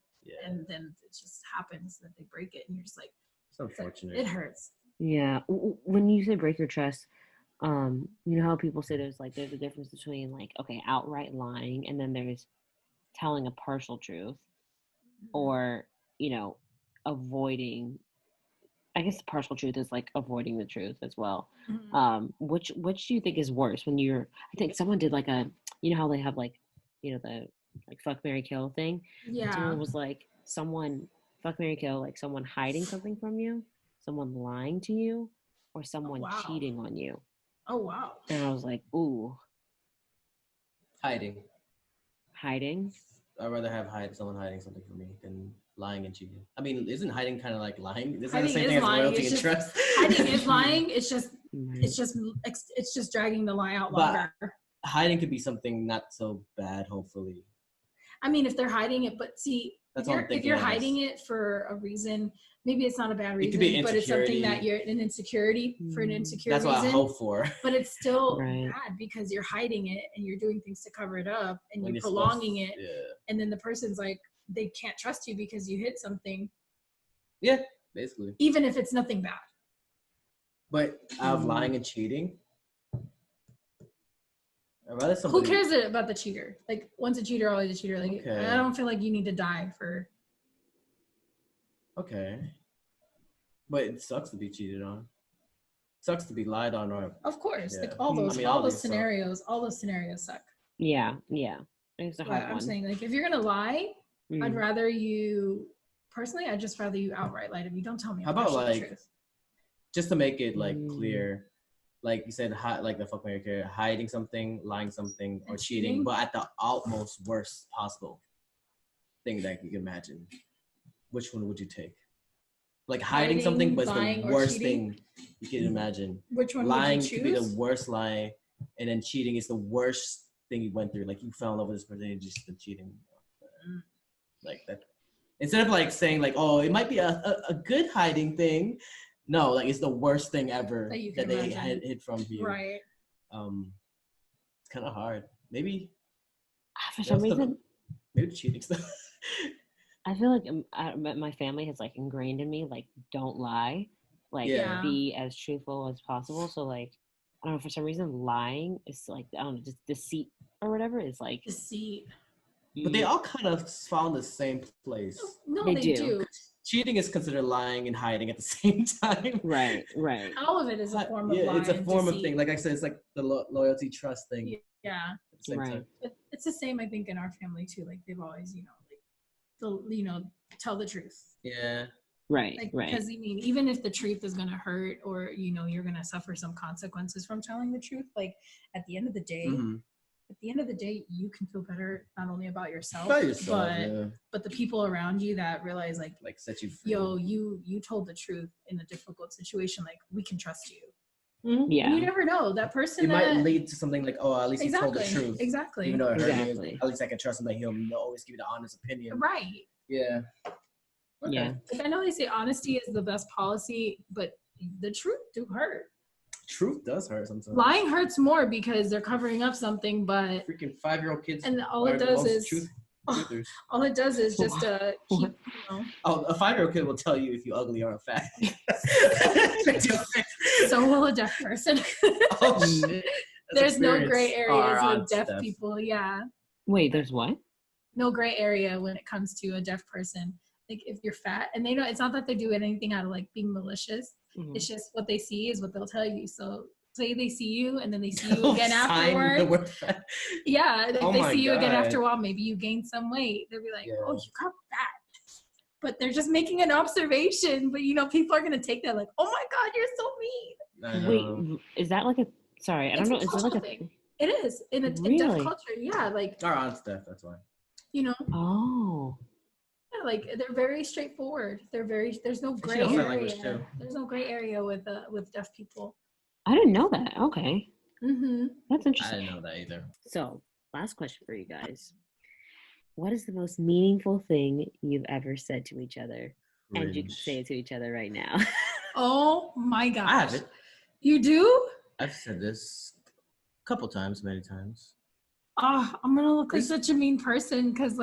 and then it just happens that they break it, and you're just like, it's unfortunate. It hurts. Yeah, when you say break your trust. You know how people say there's a difference between like, okay, outright lying, and then there's telling a partial truth, or avoiding. I guess the partial truth is like avoiding the truth as well. Which do you think is worse when I think someone did like a, how they have like, the like fuck, marry, kill thing. Yeah. Someone was like someone fuck, marry, kill, like someone hiding something from you, someone lying to you, or someone cheating on you. Oh, wow. And I was like, ooh. Hiding. I'd rather have someone hiding something from me than lying and cheating. I mean, isn't hiding kind of like lying? Isn't hiding the same thing as loyalty and trust? Hiding is lying. It's just dragging the lie out longer. But hiding could be something not so bad, hopefully. I mean, if they're hiding it, but see, if you're hiding it for a reason, maybe it's not a bad reason, but it's something that you're an insecurity for an insecure reason. That's what I hope for. But it's still bad because you're hiding it and you're doing things to cover it up and you're prolonging it. Yeah. And then the person's like, they can't trust you because you hid something. Yeah, basically. Even if it's nothing bad. But out of lying and cheating, who cares about the cheater? Like, once a cheater, always a cheater. Like, I don't feel like you need to die for. Okay. But it sucks to be cheated on. It sucks to be lied on, or. Of course, like all those scenarios suck. Yeah. It's a hard one. I'm saying, like, if you're gonna lie, I'd rather you. Personally, I'd just rather you outright lie to me. Don't tell me. How about like, truth. Just to make it like clear. Like you said, like the fuck Mary Carey, hiding something, lying something, or cheating, but at the utmost worst possible thing that you can imagine. Which one would you take? Like hiding something, but it's the worst thing you can imagine. Which one lying would you choose? Could be the worst lie, and then cheating is the worst thing you went through. Like you fell in love with this person and you just been cheating. Like that. Instead of like saying like, oh, it might be a good hiding thing. No, like it's the worst thing ever that they hid from you. Right. It's kind of hard. Maybe. For some reason. Maybe cheating stuff. I feel like my family has like ingrained in me like don't lie, like be as truthful as possible. So like I don't know, for some reason lying is like I don't know, just deceit or whatever is like deceit. But they all kind of fall in the same place. No, they do. Cheating is considered lying and hiding at the same time. Right. All of it is a form of lying. It's a form of thing. Like I said, it's like the loyalty, trust thing. Yeah. At the same time. It's the same, I think, in our family too. Like they've always, tell the truth. Yeah. Right. Because I mean, even if the truth is gonna hurt, or you're gonna suffer some consequences from telling the truth, like at the end of the day. At the end of the day, you can feel better not only about yourself, but the people around you that realize like set you free. You told the truth in a difficult situation. Like we can trust you. Mm-hmm. Yeah, and you never know that person. It might lead to something like, oh, at least he told the truth. Exactly. Even though it hurt me, at least I can trust him that he'll always give you the honest opinion. Right. Yeah. Okay. Yeah. Like I know they say honesty is the best policy, but the truth do hurt. Truth does hurt sometimes. Lying hurts more because they're covering up something, but freaking 5-year-old kids. And all it does is all it does is just keep, Oh, a 5-year-old kid will tell you if you're ugly or fat. So will a deaf person. Oh shit. There's no gray areas with deaf people. Yeah. Wait, there's what? No gray area when it comes to a deaf person. Like if you're fat, and they know it's not that they do anything out of like being malicious. Mm-hmm. It's just what they see is what they'll tell you. So say they see you and then they see you again afterwards. Yeah, if they see you again after a while, maybe you gain some weight. They'll be like, oh, you got fat. But they're just making an observation. But people are gonna take that like, oh my God, you're so mean. Wait, is that like a sorry, I don't know. Is that like a thing? It is in a deaf culture, yeah. Like our aunt's deaf, that's why. Oh. Yeah, like they're very straightforward. There's no gray area. There's no gray area with deaf people. I didn't know that. Okay. Mm-hmm. That's interesting. I didn't know that either. So, last question for you guys. What is the most meaningful thing you've ever said to each other? Cringe. And you can say it to each other right now. Oh my gosh. I have it. You do? I've said this a couple times, many times. Oh, I'm going to look like such a mean person because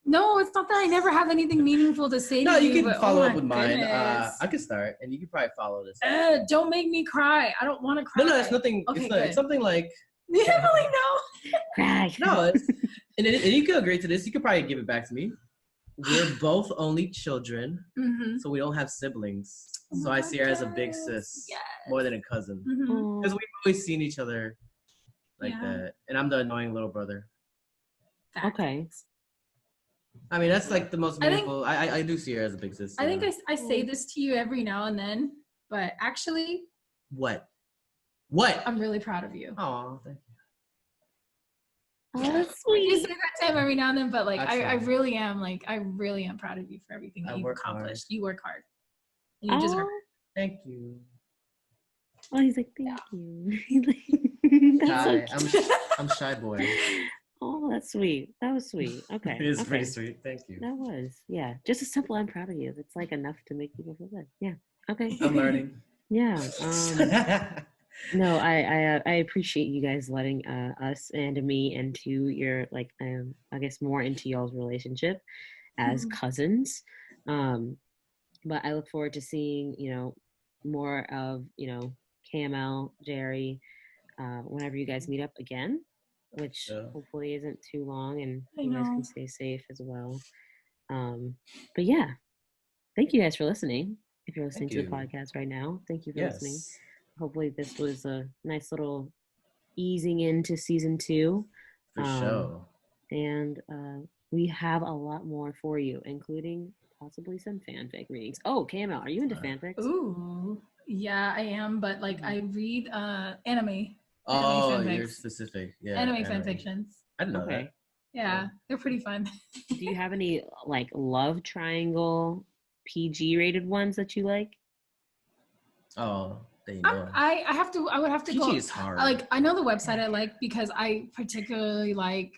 no, it's not that I never have anything meaningful to say to you. No, you can follow up with mine. I can start, and you can probably follow this. Don't make me cry. I don't want to cry. No, it's nothing. Okay, it's something like... Emily, no. Cry. No, and you can agree to this. You could probably give it back to me. We're both only children, so we don't have siblings. So I see her as a big sis, more than a cousin. Because we've always seen each other like that. And I'm the annoying little brother. Okay. I mean, that's like the most meaningful. I do see her as a big sister. I think I say this to you every now and then, but actually. What? I'm really proud of you. Oh, thank you. Oh, that's sweet. You say that to him every now and then, but like I really am proud of you for everything that you've accomplished. You work hard. And you deserve it. Thank you. Oh, he's like, thank you. Shy. I'm shy boy. Oh, that's sweet. That was sweet. Okay. It is okay. pretty sweet. Thank you. That was, yeah. Just a simple I'm proud of you. It's like enough to make people feel good. Yeah. Okay. I'm learning. Yeah. No, I appreciate you guys letting us and me into your like I guess more into y'all's relationship as cousins. But I look forward to seeing, more of, KML, Jerry, whenever you guys meet up again, which hopefully isn't too long, and you guys can stay safe as well. But yeah, thank you guys for listening. If you're listening to the podcast right now, thank you for listening. Hopefully this was a nice little easing into season 2. For sure. And we have a lot more for you, including possibly some fanfic readings. Oh, KML, are you into fanfics? Ooh, yeah, I am. But like, I read anime. Oh, fanfics. you're specific. Yeah. Anime fanfictions. I didn't know that. Yeah, they're pretty fun. Do you have any like love triangle PG rated ones that you like? Oh, there you go. I would have to PG go. is hard. I know the website I like because I particularly like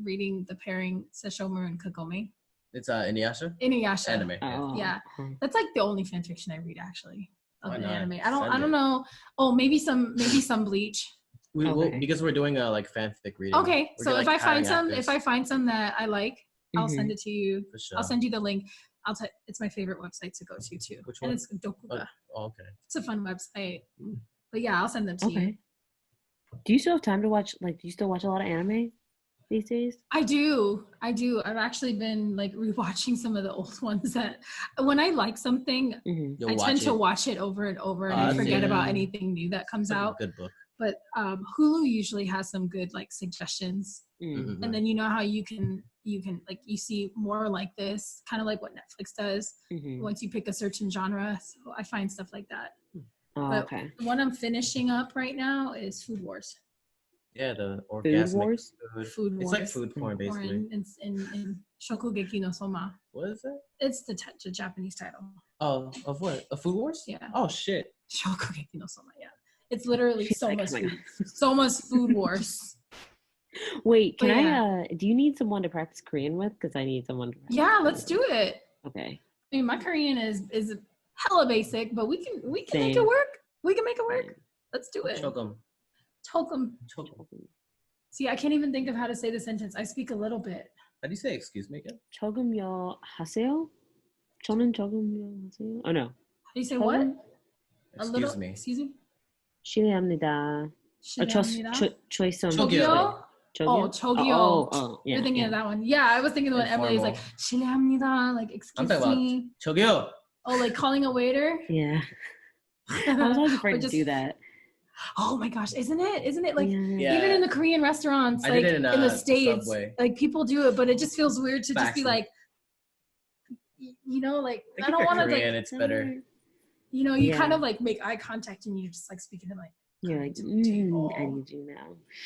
reading the pairing Sesshomaru and Kagome. It's Inuyasha? Inuyasha. Anime. Yeah. That's like the only fan fiction I read actually of the anime. I Send don't know. Oh, maybe some Bleach. We will, because we're doing a like fanfic reading. Okay, so if I find some that I like, I'll Mhm. send it to you. For sure. I'll send you the link. It's my favorite website to go to too. Which and one? it's Dokuga. Oh, okay. It's a fun website. But yeah, I'll send them to you. Do you still have time to watch? Like, do you still watch a lot of anime these days? I do. I've actually been like rewatching some of the old ones that when I like something, I tend to watch it over and over and I forget about anything new that comes out. Good book. But Hulu usually has some good like suggestions. Mm-hmm. And then you know how you can like you see more like this, kind of like what Netflix does once you pick a certain genre. So I find stuff like that. Oh, but okay. the one I'm finishing up right now is Food Wars. Yeah, the orgasmic Wars? Food Wars. It's like food porn, basically. In Shokugeki no Soma. What is that? It's the Japanese title. Oh, of what? A Food Wars? Yeah. Oh, shit. Shokugeki no Soma, yeah. It's literally Soma's Food Wars. Wait, can I, do you need someone to practice Korean with? Because I need someone to practice Korean let's do it. Okay. I mean, my Korean is hella basic, but we can make it work. We can make it work. Let's do it. Chokum. See, I can't even think of how to say the sentence. I speak a little bit. How do you say excuse me again? 조금요 하세요? 저는 조금요 하세요? Oh, no. How do you say what? Excuse me. Excuse me? 실례합니다. 초이섬. 저기요? Oh, 저기요. Oh, yeah. You're thinking of that one. Yeah, I was thinking of when Emily's like, 실례합니다, like, excuse me. 저기요. Oh, like calling a waiter? Yeah. I was always afraid to do that. Oh my gosh, isn't it like even in the Korean restaurants, like in the States, Subway. like people do it, but it just feels weird to just be like, like I don't want to like. It's better. You kind of like make eye contact and you just like speaking to like. You're like, I need you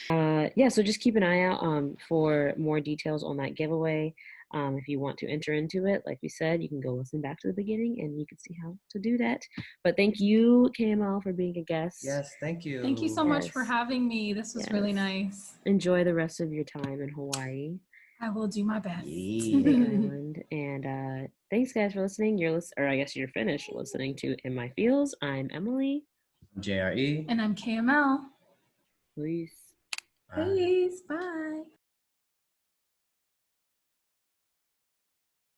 now. Yeah, so just keep an eye out for more details on that giveaway. If you want to enter into it, like we said, you can go listen back to the beginning and you can see how to do that. But thank you, KML, for being a guest. Yes, thank you. Thank you so much for having me. This was really nice. Enjoy the rest of your time in Hawaii. I will do my best. And thanks, guys, for listening. I guess you're finished listening to In My Feels. I'm Emily. I'm JRE. And I'm KML. Peace. Peace. Bye.